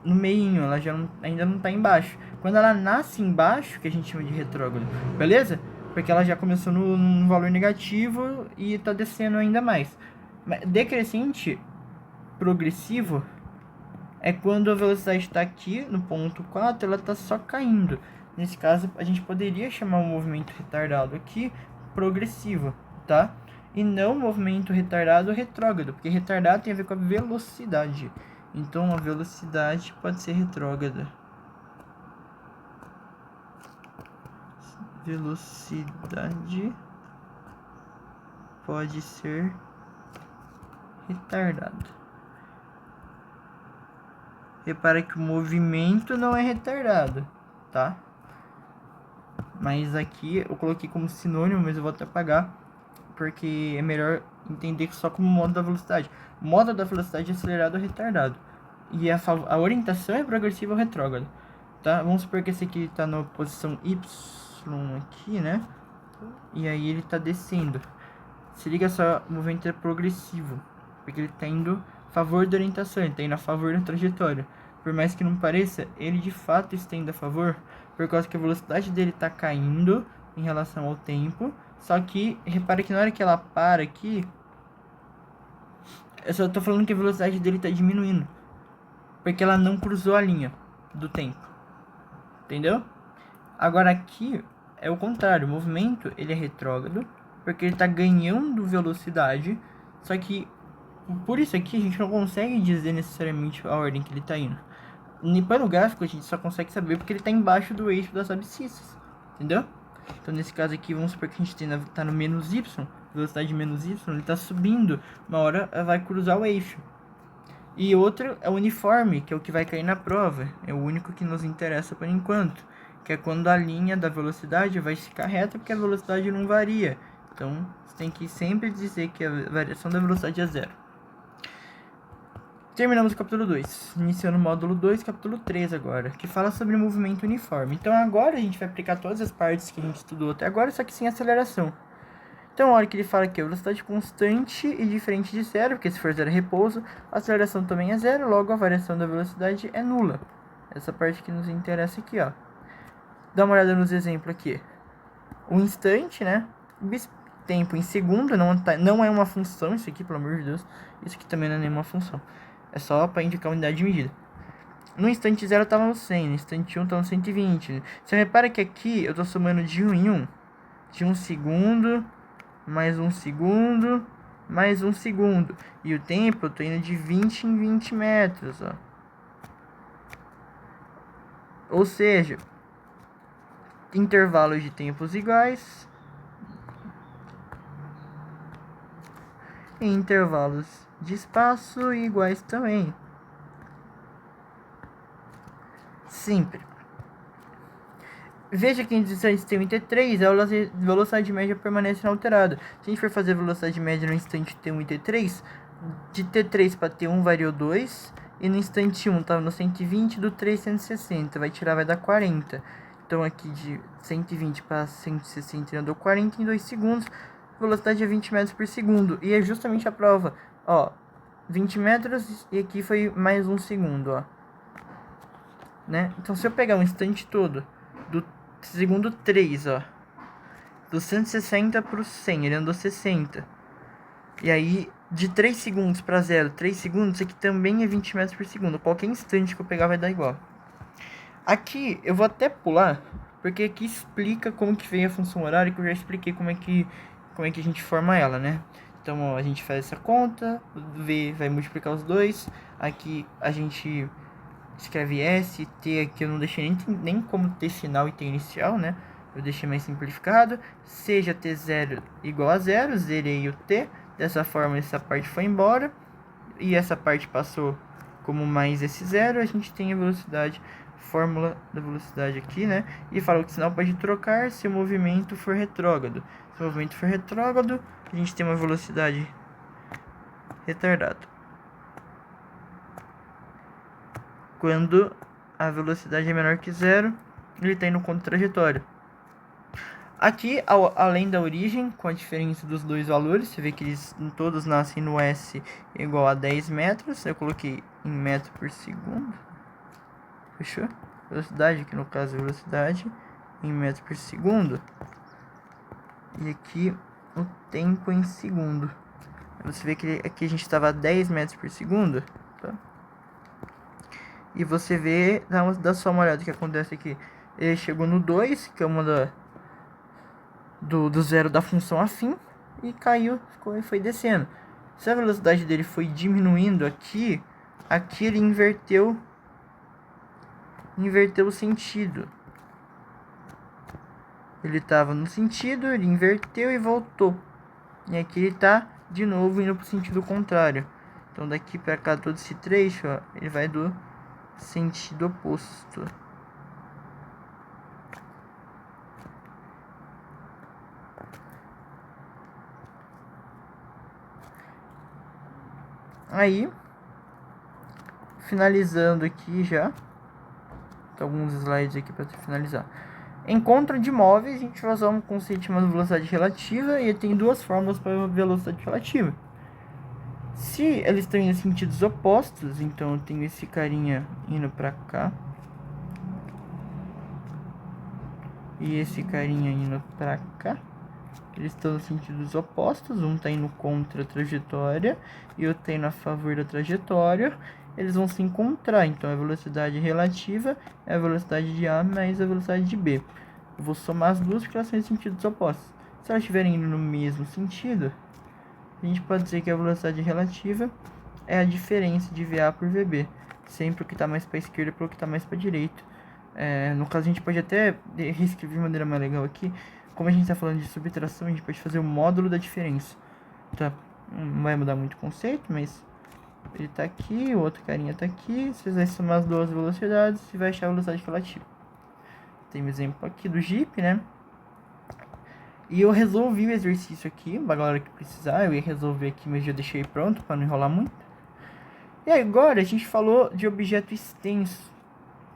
Speaker 1: no meinho, ela já ainda não está embaixo. Quando ela nasce embaixo, que a gente chama de retrógrado, beleza? Porque ela já começou num valor negativo e está descendo ainda mais. Decrescente progressivo é quando a velocidade está aqui no ponto 4, ela está só caindo. Nesse caso, a gente poderia chamar o movimento retardado aqui progressivo, tá? E não movimento retardado retrógrado, porque retardado tem a ver com a velocidade. Então a velocidade pode ser retrógrada. Velocidade pode ser retardada. Repara que o movimento não é retardado, tá? Mas aqui eu coloquei como sinônimo, mas eu vou até apagar, porque é melhor entender só como modo da velocidade. O modo da velocidade é acelerado ou retardado. E a orientação é progressiva ou retrógrada. Tá? Vamos supor que esse aqui está na posição Y aqui, né? E aí ele está descendo. Se liga só, o movimento é progressivo, porque ele está indo a favor da orientação, ele está indo a favor da trajetória. Por mais que não pareça, ele de fato está indo a favor, por causa que a velocidade dele está caindo em relação ao tempo. Só que, repara que na hora que ela para aqui, eu só estou falando que a velocidade dele está diminuindo, porque ela não cruzou a linha do tempo. Entendeu? Agora aqui é o contrário, o movimento ele é retrógrado, porque ele está ganhando velocidade, só que por isso aqui a gente não consegue dizer necessariamente a ordem que ele está indo. Pelo gráfico a gente só consegue saber porque ele está embaixo do eixo das abscissas, entendeu? Então nesse caso aqui vamos supor que a gente está no menos y, velocidade menos y, ele está subindo, uma hora vai cruzar o eixo. E outro é o uniforme, que é o que vai cair na prova. É o único que nos interessa por enquanto. Que é quando a linha da velocidade vai ficar reta, porque a velocidade não varia. Então, você tem que sempre dizer que a variação da velocidade é zero. Terminamos o capítulo 2. Iniciando o módulo 2, capítulo 3 agora. Que fala sobre movimento uniforme. Então, agora a gente vai aplicar todas as partes que a gente estudou até agora, só que sem aceleração. Então, a hora que ele fala que a velocidade constante e diferente de zero, porque se for zero é repouso, a aceleração também é zero, logo a variação da velocidade é nula. Essa parte que nos interessa aqui, ó. Dá uma olhada nos exemplos aqui. O instante, né? Tempo em segundo, não é uma função isso aqui, pelo amor de Deus. Isso aqui também não é nenhuma função. É só para indicar a unidade de medida. No instante 0 estava no 100, no instante 1 estava no 120. Você repara que aqui eu estou somando de 1 em 1. De 1 segundo... mais 1 segundo, mais 1 segundo. E o tempo eu tô indo de 20 em 20 metros, ó. Ou seja, intervalos de tempos iguais e intervalos de espaço iguais também. Sempre. Veja que em instante T1 e T3 a velocidade média permanece inalterada. Se a gente for fazer a velocidade média no instante T1 e T3, de T3 para T1 variou 2, e no instante 1 estava no 120, do 3 160, vai tirar, vai dar 40. Então aqui de 120 para 160 deu 40 em 2 segundos, velocidade é 20 metros por segundo, e é justamente a prova, ó, 20 metros, e aqui foi mais 1 segundo, ó. Né? Então se eu pegar um instante todo, do segundo 3, ó, do 160 pro 100, ele andou 60. E aí, de 3 segundos para 0, 3 segundos, isso aqui também é 20 metros por segundo. Qualquer instante que eu pegar vai dar igual. Aqui, eu vou até pular, porque aqui explica como que vem a função horária, que eu já expliquei como é que a gente forma ela, né? Então, ó, a gente faz essa conta, V vai multiplicar os dois. Aqui, a gente escreve S, T aqui eu não deixei nem como T final e T inicial, né? Eu deixei mais simplificado. Seja T0 igual a 0, zerei o T. Dessa forma essa parte foi embora. E essa parte passou como mais esse zero. A gente tem a velocidade, fórmula da velocidade aqui, né? E falou que o sinal pode trocar se o movimento for retrógrado. Se o movimento for retrógrado, a gente tem uma velocidade retardada. Quando a velocidade é menor que zero, ele está indo contra a trajetória. Aqui, além da origem, com a diferença dos dois valores, você vê que eles todos nascem no S igual a 10 metros. Eu coloquei em metro por segundo. Fechou? Velocidade, que no caso é velocidade, em metro por segundo. E aqui o tempo em segundo. Você vê que aqui a gente estava a 10 metros por segundo. Tá? E você vê, dá só uma olhada o que acontece aqui. Ele chegou no 2, que é uma do zero da função afim, e caiu, ficou e foi descendo. Se a velocidade dele foi diminuindo aqui ele inverteu o sentido. Ele estava no sentido, ele inverteu e voltou. E aqui ele está de novo indo para o sentido contrário. Então daqui para cá todo esse trecho, ó, ele vai do sentido oposto. Aí, finalizando aqui já, tem alguns slides aqui para finalizar. Encontro de móveis, a gente vai usar um conceito chamado velocidade relativa, e tem duas fórmulas para velocidade relativa. Se eles estão em sentidos opostos, então eu tenho esse carinha indo para cá e esse carinha indo para cá. Eles estão em sentidos opostos, um está indo contra a trajetória e outro está indo a favor da trajetória. Eles vão se encontrar, então a velocidade relativa é a velocidade de A mais a velocidade de B. Eu vou somar as duas porque elas são em sentidos opostos. Se elas estiverem indo no mesmo sentido, a gente pode dizer que a velocidade relativa é a diferença de VA por VB, sempre o que está mais para a esquerda pelo que está mais para a direita. No caso, a gente pode até reescrever de maneira mais legal aqui. Como a gente está falando de subtração, a gente pode fazer o módulo da diferença. Tá? Não vai mudar muito o conceito, mas ele está aqui, o outro carinha está aqui. Você vai somar as duas velocidades e vai achar a velocidade relativa. Tem um exemplo aqui do Jeep, né? E eu resolvi o exercício aqui, pra galera que precisar. Eu ia resolver aqui, mas já deixei pronto para não enrolar muito. E agora a gente falou de objeto extenso,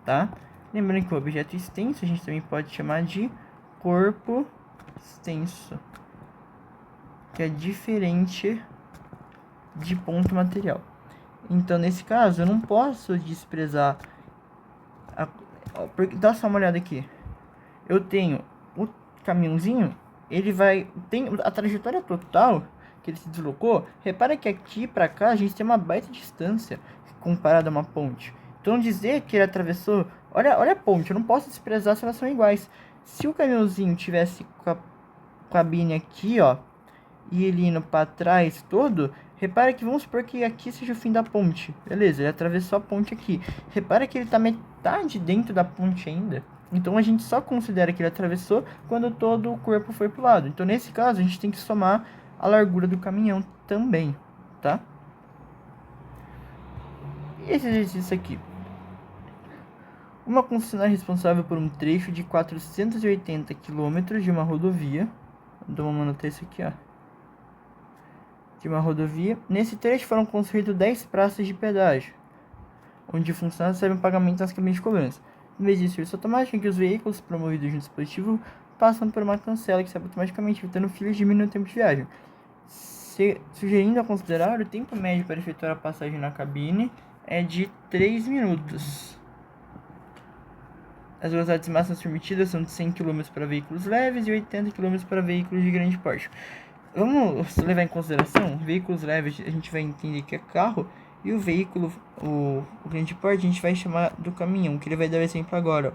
Speaker 1: tá? Lembrando que o objeto extenso a gente também pode chamar de corpo extenso, que é diferente de ponto material. Então, nesse caso, eu não posso desprezar dá só uma olhada aqui. Eu tenho o caminhãozinho, ele tem a trajetória total que ele se deslocou. Repara que aqui para cá a gente tem uma baita distância comparada a uma ponte. Então dizer que ele atravessou, olha a ponte, eu não posso desprezar se elas são iguais. Se o caminhãozinho tivesse com a cabine aqui, ó, e ele indo para trás todo, repara que vamos supor que aqui seja o fim da ponte. Beleza, ele atravessou a ponte aqui. Repara que ele tá metade dentro da ponte ainda. Então a gente só considera que ele atravessou quando todo o corpo foi pro lado. Então nesse caso a gente tem que somar a largura do caminhão também, tá? E esse exercício aqui. Uma concessionária responsável por um trecho de 480 km de uma rodovia. Vamos anotar isso aqui, ó. De uma rodovia. Nesse trecho foram construídas 10 praças de pedágio, onde funcionários recebem pagamento nas cabines de cobrança. Em vez de serviço automático, em que os veículos promovidos no dispositivo passam por uma cancela que se abre automaticamente, evitando filas e diminuindo o tempo de viagem. Sugerindo a considerar, o tempo médio para efetuar a passagem na cabine é de 3 minutos. As velocidades máximas permitidas são de 100 km para veículos leves e 80 km para veículos de grande porte. Vamos levar em consideração, veículos leves a gente vai entender que é carro, e o veículo, o grande porte, a gente vai chamar do caminhão, que ele vai dar o exemplo agora.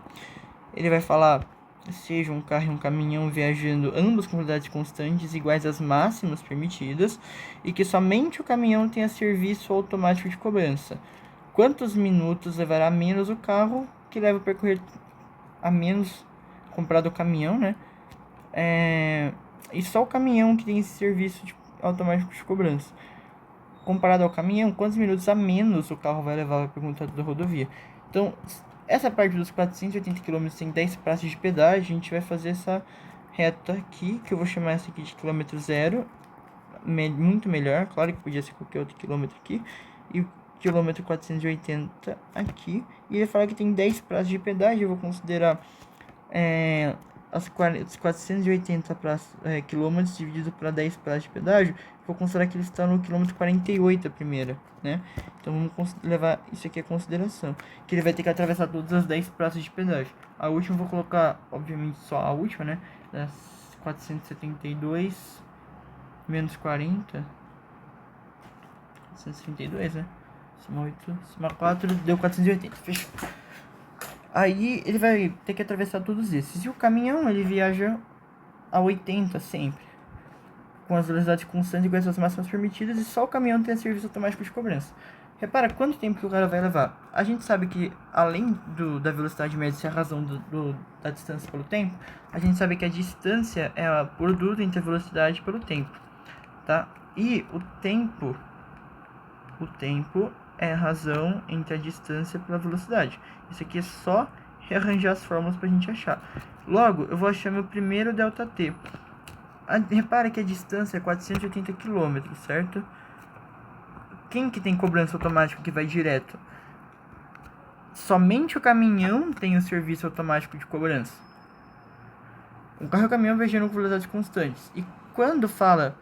Speaker 1: Ele vai falar, seja um carro e um caminhão viajando ambos com velocidades constantes iguais às máximas permitidas, e que somente o caminhão tenha serviço automático de cobrança. Quantos minutos levará menos o carro, que leva a percorrer a menos comprado o caminhão, né? E só o caminhão que tem esse serviço automático de cobrança. Comparado ao caminhão, quantos minutos a menos o carro vai levar, a pergunta da rodovia. Então, essa parte dos 480 km tem 10 praças de pedágio. A gente vai fazer essa reta aqui, que eu vou chamar essa aqui de quilômetro zero. Muito melhor, claro que podia ser qualquer outro quilômetro aqui. E o quilômetro 480 aqui. E ele fala que tem 10 praças de pedágio. Eu vou considerar os 480 quilômetros dividido para 10 praças de pedágio. Vou considerar que ele está no quilômetro 48 a primeira, né? Então vamos levar isso aqui em consideração, que ele vai ter que atravessar todas as 10 praças de pedágio. A última eu vou colocar, obviamente, só a última, né? Das 472 menos 40, 432, né? Soma 8, soma 4, deu 480, fechou. Aí ele vai ter que atravessar todos esses. E o caminhão, ele viaja a 80 sempre, com as velocidades constantes iguais às máximas permitidas, e só o caminhão tem serviço automático de cobrança. Repara quanto tempo que o cara vai levar. A gente sabe que, além da velocidade média ser a razão da distância pelo tempo, a gente sabe que a distância é o produto entre a velocidade pelo tempo, tá? E o tempo é a razão entre a distância pela velocidade. Isso aqui é só rearranjar as fórmulas para a gente achar. Logo, eu vou achar meu primeiro ΔT. Repara que a distância é 480 km, certo? Quem que tem cobrança automática que vai direto? Somente o caminhão tem o serviço automático de cobrança. O carro e o caminhão viajando com velocidades constantes. E quando fala...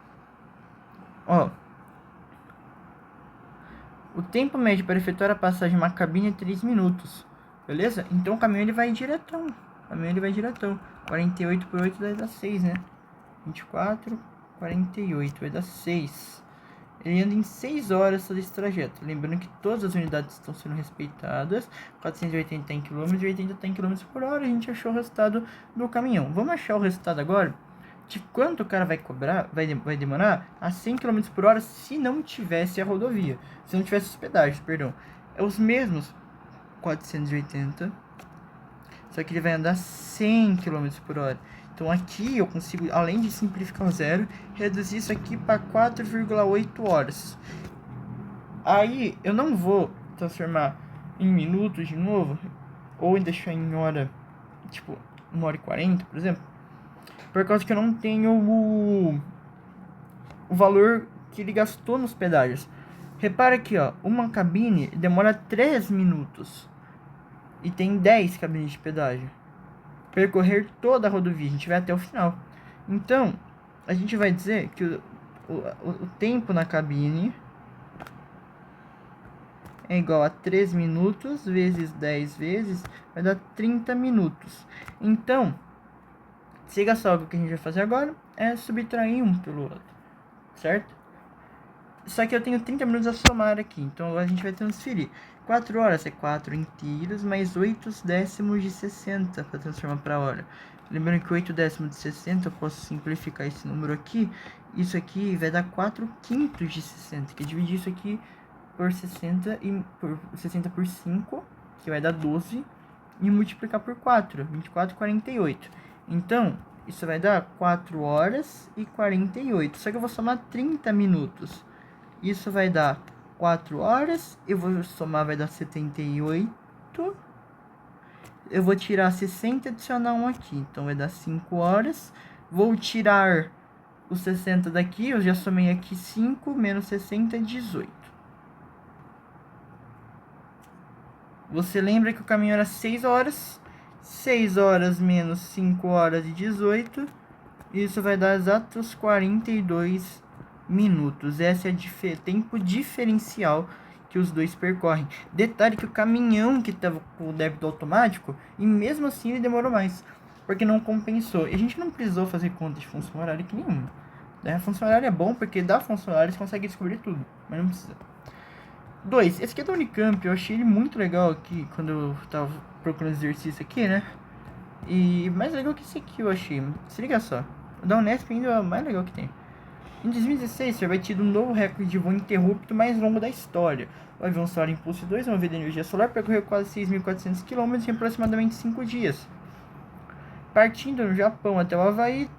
Speaker 1: o tempo médio para efetuar a passagem em uma cabine é 3 minutos. Beleza? Então o caminhão ele vai diretão. 48 por 8 vai dar 6, né? 24, 48 vai dar 6. Ele anda em 6 horas todo esse trajeto. Lembrando que todas as unidades estão sendo respeitadas. 480 em km e 80 em km por hora. A gente achou o resultado do caminhão. Vamos achar o resultado agora de quanto o cara vai cobrar, vai demorar a 100 km por hora se não tivesse a rodovia. Se não tivesse os pedágios, perdão. É os mesmos 480. Só que ele vai andar 100 km por hora. Então aqui eu consigo, além de simplificar o zero, reduzir isso aqui para 4,8 horas. Aí eu não vou transformar em minutos de novo, ou deixar em hora, tipo 1h40, por exemplo, por causa que eu não tenho o valor que ele gastou nos pedágios. Repara aqui, ó, uma cabine demora 3 minutos e tem 10 cabines de pedágio. Percorrer toda a rodovia, a gente vai até o final. Então, a gente vai dizer que o tempo na cabine é igual a 3 minutos vezes 10 vezes, vai dar 30 minutos. Então, siga só, o que a gente vai fazer agora é subtrair um pelo outro, certo? Só que eu tenho 30 minutos a somar aqui, então a gente vai transferir. 4 horas é 4 inteiros mais 8 décimos de 60 para transformar para hora. Lembrando que 8 décimos de 60 eu posso simplificar esse número aqui. Isso aqui vai dar 4 quintos de 60, que é dividir isso aqui por 60 e por 60 por 5, que vai dar 12, e multiplicar por 4, 24, 48. Então, isso vai dar 4 horas e 48. Só que eu vou somar 30 minutos. Isso vai dar 4 horas, eu vou somar, vai dar 78. Eu vou tirar 60 e adicionar 1 aqui. Então vai dar 5 horas. Vou tirar os 60 daqui. Eu já somei aqui 5 menos 60 é 18. Você lembra que o caminho era 6 horas. 6 horas menos 5 horas e 18. Isso vai dar exatos 42 minutos. Esse é o tempo diferencial que os dois percorrem. Detalhe que o caminhão que estava com o débito automático, e mesmo assim ele demorou mais, porque não compensou. E a gente não precisou fazer conta de funcionário que nenhuma. Funcionário é bom porque dá funcionário você consegue descobrir tudo, mas não precisa. 2. Esse aqui é da Unicamp, eu achei ele muito legal aqui quando eu tava procurando exercício aqui, né? E mais legal que esse aqui eu achei. Se liga só. O da Unesp ainda é o mais legal que tem. Em 2016, foi batido um novo recorde de voo interrupto mais longo da história. O avião Solar Impulse 2, movido a energia solar, percorreu quase 6.400 km em aproximadamente 5 dias. Partindo no Japão até o Havaí,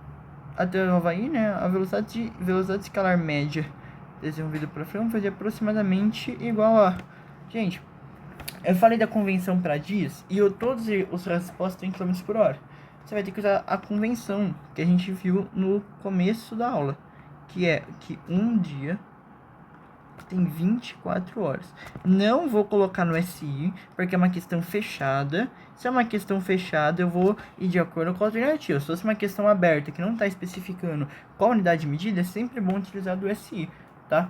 Speaker 1: né, a velocidade escalar média desenvolvida pela Fran foi de aproximadamente igual a... Gente, eu falei da convenção para dias e todos os respostas em km por hora. Você vai ter que usar a convenção que a gente viu no começo da aula, que é que um dia tem 24 horas. Não vou colocar no SI, porque é uma questão fechada. Se é uma questão fechada, eu vou ir de acordo com a alternativa. Se fosse uma questão aberta, que não está especificando qual unidade de medida, é sempre bom utilizar do SI, tá?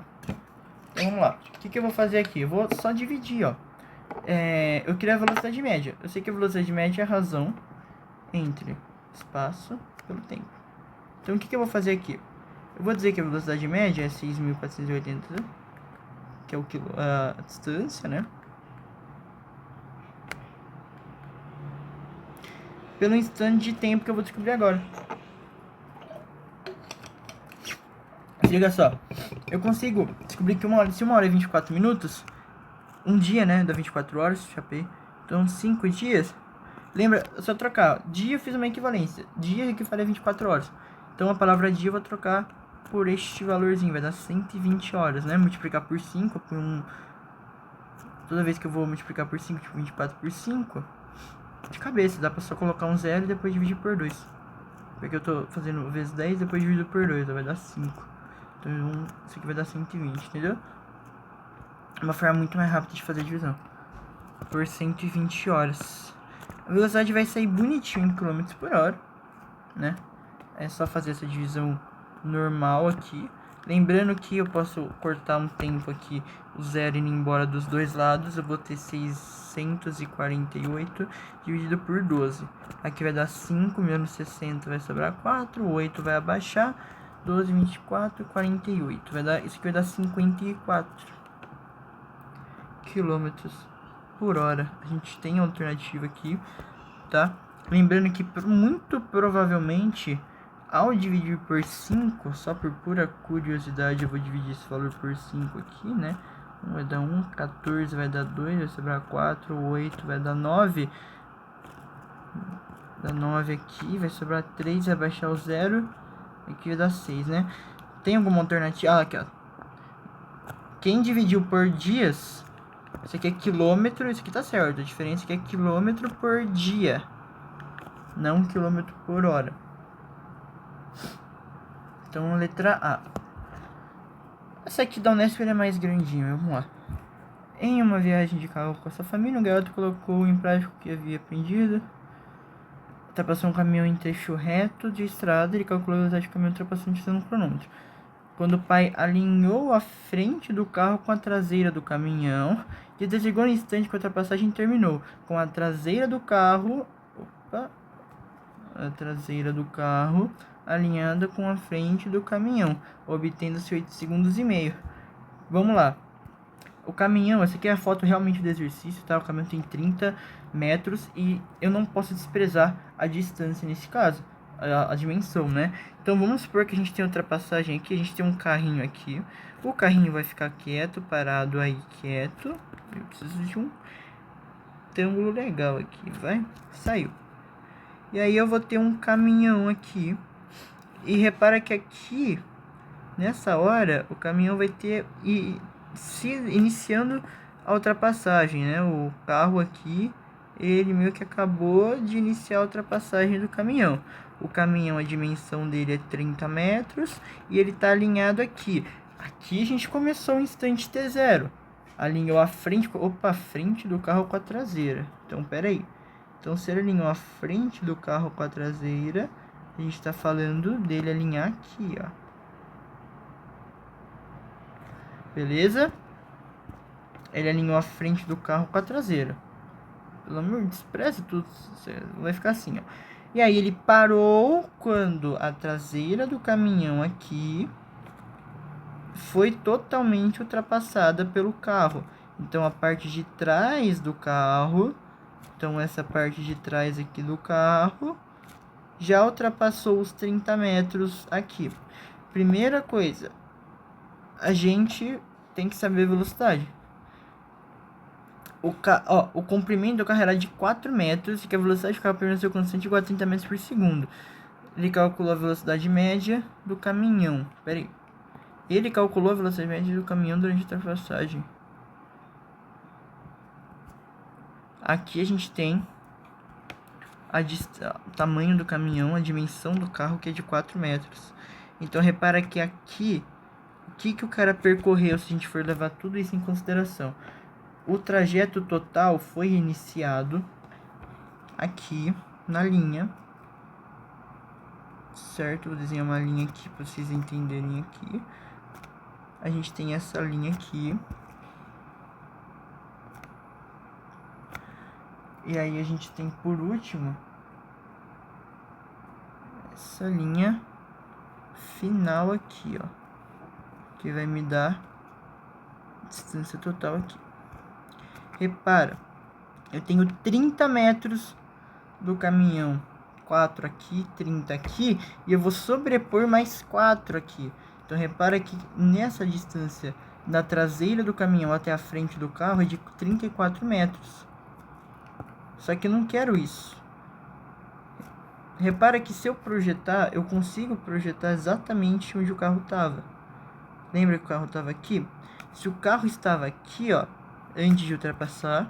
Speaker 1: Então vamos lá. O que eu vou fazer aqui? Eu vou só dividir, ó. Eu queria a velocidade média. Eu sei que a velocidade média é a razão entre espaço pelo tempo. Então o que eu vou fazer aqui? Eu vou dizer que a velocidade média é 6.480, que é a distância, né? Pelo instante de tempo que eu vou descobrir agora. Se liga só. Eu consigo descobrir que se uma hora é 24 minutos, um dia, né, dá 24 horas, chapei. Então 5 dias. Lembra, só trocar. Dia eu fiz uma equivalência. Dia equivale a 24 horas. Então a palavra dia eu vou trocar por este valorzinho. Vai dar 120 horas, né? Multiplicar por 5, por um... Toda vez que eu vou multiplicar por 5, tipo 24 por 5, de cabeça, dá pra só colocar um 0 e depois dividir por 2. Porque eu tô fazendo vezes 10, depois divido por 2, vai dar 5. Então isso aqui vai dar 120, entendeu? É uma forma muito mais rápida de fazer a divisão. Por 120 horas. A velocidade vai sair bonitinho em km por hora, né? É só fazer essa divisão normal aqui. Lembrando que eu posso cortar um tempo aqui, o 0 indo embora dos dois lados. Eu vou ter 648 dividido por 12. Aqui vai dar 5, menos 60 vai sobrar 4, 8 vai abaixar, 12, 24, 48. Isso aqui vai dar 54 km por hora. A gente tem alternativa aqui, tá? Lembrando que muito provavelmente, ao dividir por 5, só por pura curiosidade, eu vou dividir esse valor por 5 aqui, né? 1 vai dar 1, 14 vai dar 2, vai sobrar 4, 8 vai dar 9. Dá 9 aqui, vai sobrar 3, vai baixar o 0. Aqui vai dar 6, né? Tem alguma alternativa? Ah, aqui, ó. Quem dividiu por dias, isso aqui é quilômetro, isso aqui tá certo. A diferença aqui é quilômetro por dia, não quilômetro por hora. Então, letra A. Essa aqui da Unesp é mais grandinha, vamos lá. Em uma viagem de carro com a sua família, um garoto colocou em prática o que havia aprendido. Ultrapassou um caminhão em trecho reto de estrada. Ele calculou a velocidade do caminhão ultrapassando utilizando um cronômetro. Quando o pai alinhou a frente do carro com a traseira do caminhão e desligou no instante que a ultrapassagem terminou. Com a traseira do carro... A traseira do carro alinhada com a frente do caminhão, obtendo-se 8 segundos e meio. Vamos lá. O caminhão, essa aqui é a foto realmente do exercício, tá? O caminhão tem 30 metros e eu não posso desprezar a distância nesse caso, a dimensão, né? Então vamos supor que a gente tem ultrapassagem aqui, a gente tem um carrinho aqui. O carrinho vai ficar quieto, parado aí, quieto. Eu preciso de um triângulo legal aqui, vai? Saiu. E aí eu vou ter um caminhão aqui. E repara que aqui, nessa hora, o caminhão vai ter iniciando a ultrapassagem, né? O carro aqui ele meio que acabou de iniciar a ultrapassagem do caminhão. O caminhão, a dimensão dele é 30 metros e ele está alinhado aqui. Aqui a gente começou o instante T0. Alinhou a frente, opa, a frente do carro com a traseira. Então, pera aí. Então, se ele alinhou a frente do carro com a traseira, a gente está falando dele alinhar aqui, ó. Beleza? Ele alinhou a frente do carro com a traseira. Pelo amor de Deus, despreza tudo. Vai ficar assim, ó. E aí ele parou quando a traseira do caminhão aqui foi totalmente ultrapassada pelo carro. Então a parte de trás do carro, então essa parte de trás aqui do carro já ultrapassou os 30 metros aqui. Primeira coisa, a gente tem que saber a velocidade. O comprimento do carro era de 4 metros e que a velocidade do carro permaneceu constante igual a 30 metros por segundo. Ele calculou a velocidade média do caminhão. Pera aí. Ele calculou a velocidade média do caminhão durante a ultrapassagem. Aqui a gente tem o tamanho do caminhão, a dimensão do carro, que é de 4 metros. Então repara que aqui, o que o cara percorreu, se a gente for levar tudo isso em consideração. O trajeto total foi iniciado aqui na linha, certo? Vou desenhar uma linha aqui para vocês entenderem aqui. A gente tem essa linha aqui. E aí a gente tem por último essa linha final aqui, ó, que vai me dar distância total aqui. Repara, eu tenho 30 metros do caminhão, 4 aqui, 30 aqui, e eu vou sobrepor mais 4 aqui. Então repara que nessa distância da traseira do caminhão até a frente do carro é de 34 metros. Só que eu não quero isso. Repara que se eu projetar, eu consigo projetar exatamente onde o carro estava. Lembra que o carro estava aqui? Se o carro estava aqui, ó, antes de ultrapassar,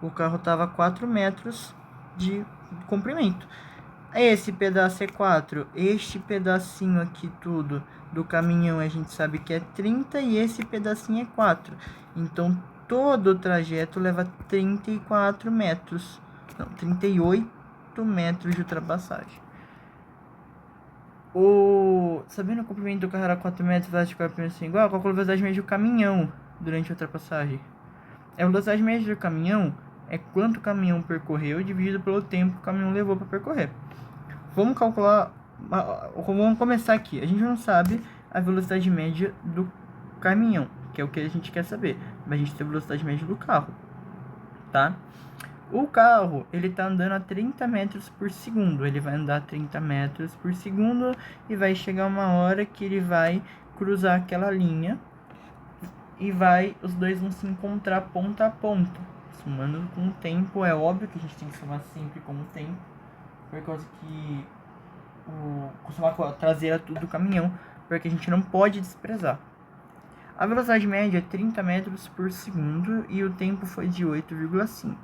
Speaker 1: o carro estava a 4 metros de comprimento. Esse pedaço é 4. Este pedacinho aqui tudo do caminhão a gente sabe que é 30 e esse pedacinho é 4. Então todo o trajeto leva 34 metros. Não, 38 metros de ultrapassagem. Sabendo o comprimento do carro era 4 metros, a velocidade do carro é igual, calcula a velocidade média do caminhão durante a ultrapassagem. A velocidade média do caminhão é quanto o caminhão percorreu dividido pelo tempo que o caminhão levou para percorrer. Vamos calcular, vamos começar aqui. A gente não sabe a velocidade média do caminhão, que é o que a gente quer saber, mas a gente tem a velocidade média do carro, tá? O carro, ele tá andando a 30 metros por segundo. Ele vai andar 30 metros por segundo e vai chegar uma hora que ele vai cruzar aquela linha e os dois vão se encontrar ponta a ponta, somando com o tempo. É óbvio que a gente tem que somar sempre com o tempo, por causa que somar com a traseira tudo do caminhão, porque a gente não pode desprezar. A velocidade média é 30 metros por segundo e o tempo foi de 8,5.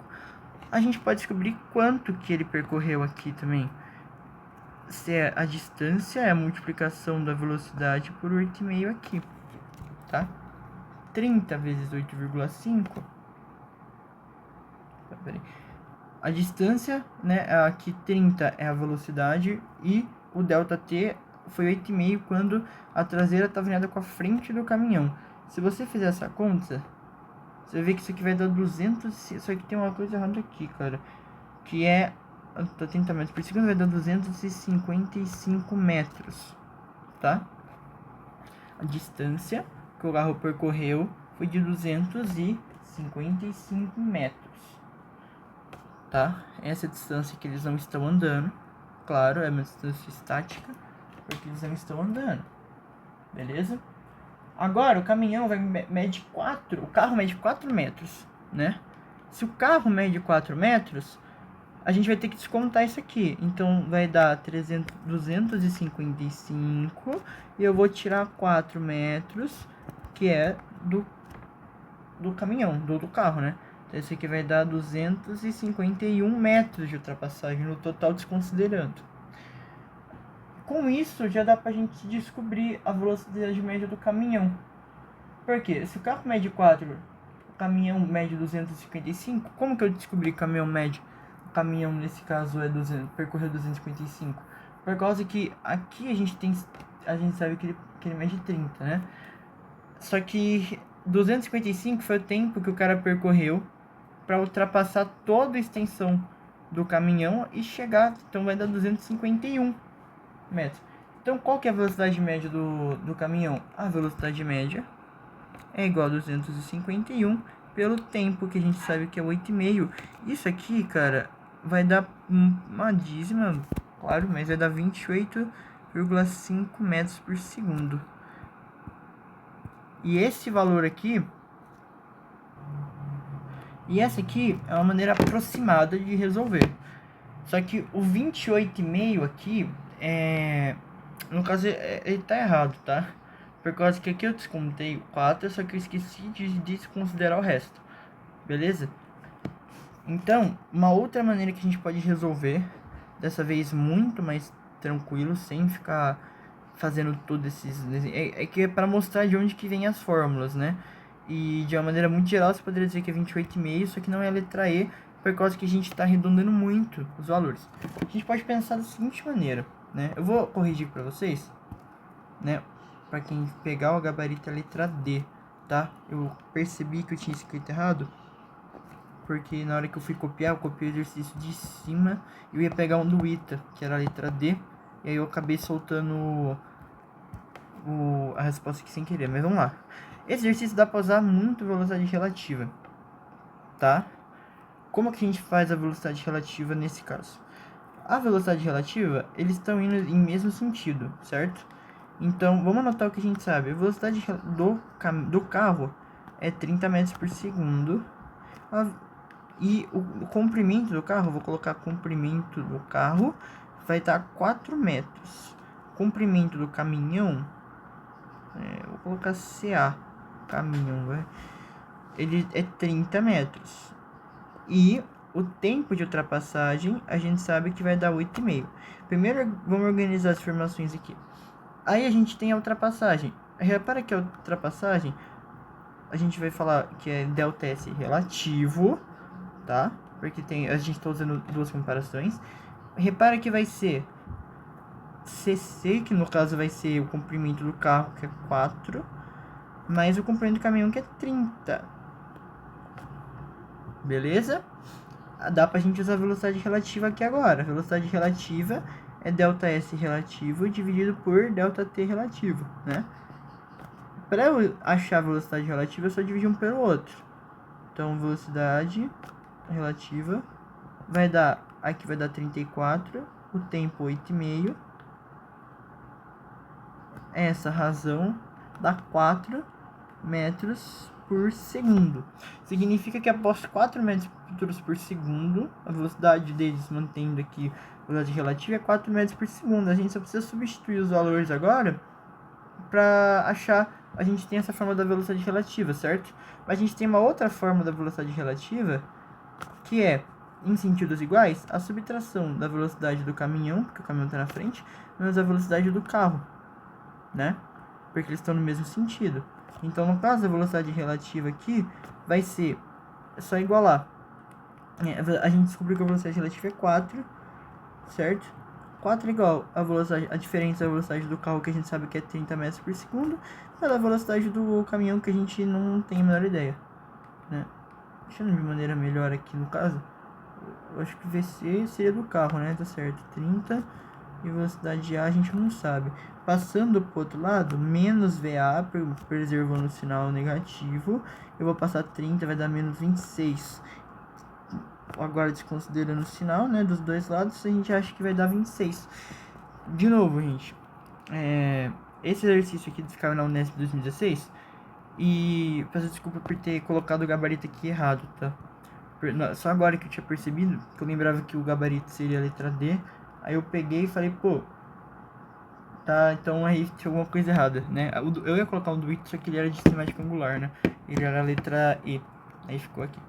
Speaker 1: A gente pode descobrir quanto que ele percorreu aqui também. Se é a distância é a multiplicação da velocidade por 8,5 aqui, tá? 30 vezes 8,5. A distância, né, aqui 30 é a velocidade e o ΔT foi 8,5 quando a traseira estava alinhada com a frente do caminhão. Se você fizer essa conta, você vê que isso aqui vai dar 200, só que tem uma coisa errada aqui, cara, que é 30 metros por segundo, vai dar 255 metros, tá? A distância que o carro percorreu foi de 255 metros, tá? Essa distância que eles não estão andando, claro, é uma distância estática, porque eles não estão andando, beleza? Agora o caminhão mede 4, o carro mede 4 metros, né? Se o carro mede 4 metros, a gente vai ter que descontar isso aqui. Então vai dar 255 e eu vou tirar 4 metros, que é do caminhão, do carro, né? Então esse aqui vai dar 251 metros de ultrapassagem no total, desconsiderando. Com isso, já dá pra gente descobrir a velocidade média do caminhão. Por quê? Se o carro mede 4, o caminhão mede 255, como que eu descobri que o caminhão mede? O caminhão, nesse caso, percorreu 255. Por causa que aqui a gente sabe que ele mede 30, né? Só que 255 foi o tempo que o cara percorreu para ultrapassar toda a extensão do caminhão e chegar, então vai dar 251 metros. Então qual que é a velocidade média do caminhão? A velocidade média é igual a 251 pelo tempo, que a gente sabe que é 8,5. Isso aqui, cara, vai dar uma dízima, claro, mas vai dar 28,5 metros por segundo. E esse valor aqui, e essa aqui é uma maneira aproximada de resolver. Só que o 28,5 aqui, no caso, ele tá errado, tá? Por causa que aqui eu descontei o 4, só que eu esqueci de desconsiderar o resto. Beleza? Então, uma outra maneira que a gente pode resolver, dessa vez muito mais tranquilo, sem ficar fazendo todos esses... É que é para mostrar de onde que vem as fórmulas, né? E de uma maneira muito geral, você poderia dizer que é 28,5, só que não é a letra E, por causa que a gente está arredondando muito os valores. A gente pode pensar da seguinte maneira, né? Eu vou corrigir para vocês, né? Para quem pegar o gabarito, a letra D, tá? Eu percebi que eu tinha escrito errado, porque na hora que eu fui copiar, eu copiei o exercício de cima e eu ia pegar um do ITA, que era a letra D, e aí eu acabei soltando a resposta aqui sem querer, mas vamos lá. Esse exercício dá para usar muito velocidade relativa, tá? Como que a gente faz a velocidade relativa nesse caso? A velocidade relativa, eles estão indo em mesmo sentido, certo? Então, vamos anotar o que a gente sabe. A velocidade do carro é 30 metros por segundo. E o comprimento do carro, vou colocar comprimento do carro, vai estar 4 metros. Comprimento do caminhão, vou colocar CA, caminhão, vai. Ele é 30 metros. E o tempo de ultrapassagem, a gente sabe que vai dar 8,5. Primeiro, vamos organizar as informações aqui. Aí a gente tem a ultrapassagem. Repara que a ultrapassagem, a gente vai falar que é ΔS relativo, tá? Porque a gente está usando duas comparações. Repara que vai ser CC, que no caso vai ser o comprimento do carro, que é 4, mais o comprimento do caminhão, que é 30. Beleza? Dá pra gente usar a velocidade relativa aqui agora. A velocidade relativa é ΔS relativo dividido por ΔT relativo, né? Para eu achar a velocidade relativa, eu só dividir um pelo outro. Então, velocidade relativa vai dar... Aqui vai dar 34, o tempo 8,5. Essa razão dá 4 metros por segundo. Significa que após 4 metros por segundo, a velocidade deles, mantendo aqui a velocidade relativa, é 4 metros por segundo. A gente só precisa substituir os valores agora para achar... A gente tem essa forma da velocidade relativa, certo? Mas a gente tem uma outra forma da velocidade relativa, que é, em sentidos iguais, a subtração da velocidade do caminhão, porque o caminhão está na frente, menos a velocidade do carro, né? Porque eles estão no mesmo sentido. Então, no caso, a velocidade relativa aqui vai ser só igualar. A gente descobriu que a velocidade relativa é 4, certo? 4 é igual a diferença da velocidade do carro, que a gente sabe que é 30 metros por segundo, pela velocidade do caminhão, que a gente não tem a menor ideia, né? Deixando de maneira melhor aqui no caso, eu acho que VC seria do carro, né? Tá certo, 30, e velocidade A a gente não sabe. Passando para o outro lado, menos VA, preservando o sinal negativo, eu vou passar 30, vai dar menos 26. Agora, desconsiderando o sinal, né, dos dois lados, a gente acha que vai dar 26. De novo, gente, esse exercício aqui caiu na Unesp 2016, e peço desculpa por ter colocado o gabarito aqui errado, tá? Só agora que eu tinha percebido, que eu lembrava que o gabarito seria a letra D, aí eu peguei e falei, pô, tá, então aí tinha alguma coisa errada, né? Eu ia colocar um do ITA, só que ele era de sistemática angular, né? Ele era a letra E, aí ficou aqui.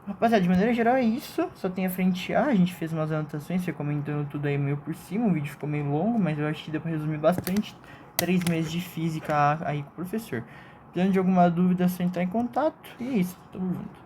Speaker 1: Rapaziada, de maneira geral é isso. Só tem a frente A, a gente fez umas anotações, comentando tudo aí meio por cima. O vídeo ficou meio longo, mas eu acho que deu pra resumir bastante. 3 meses de física aí com o professor. Precisando de alguma dúvida, é só entrar em contato. E é isso, tamo junto.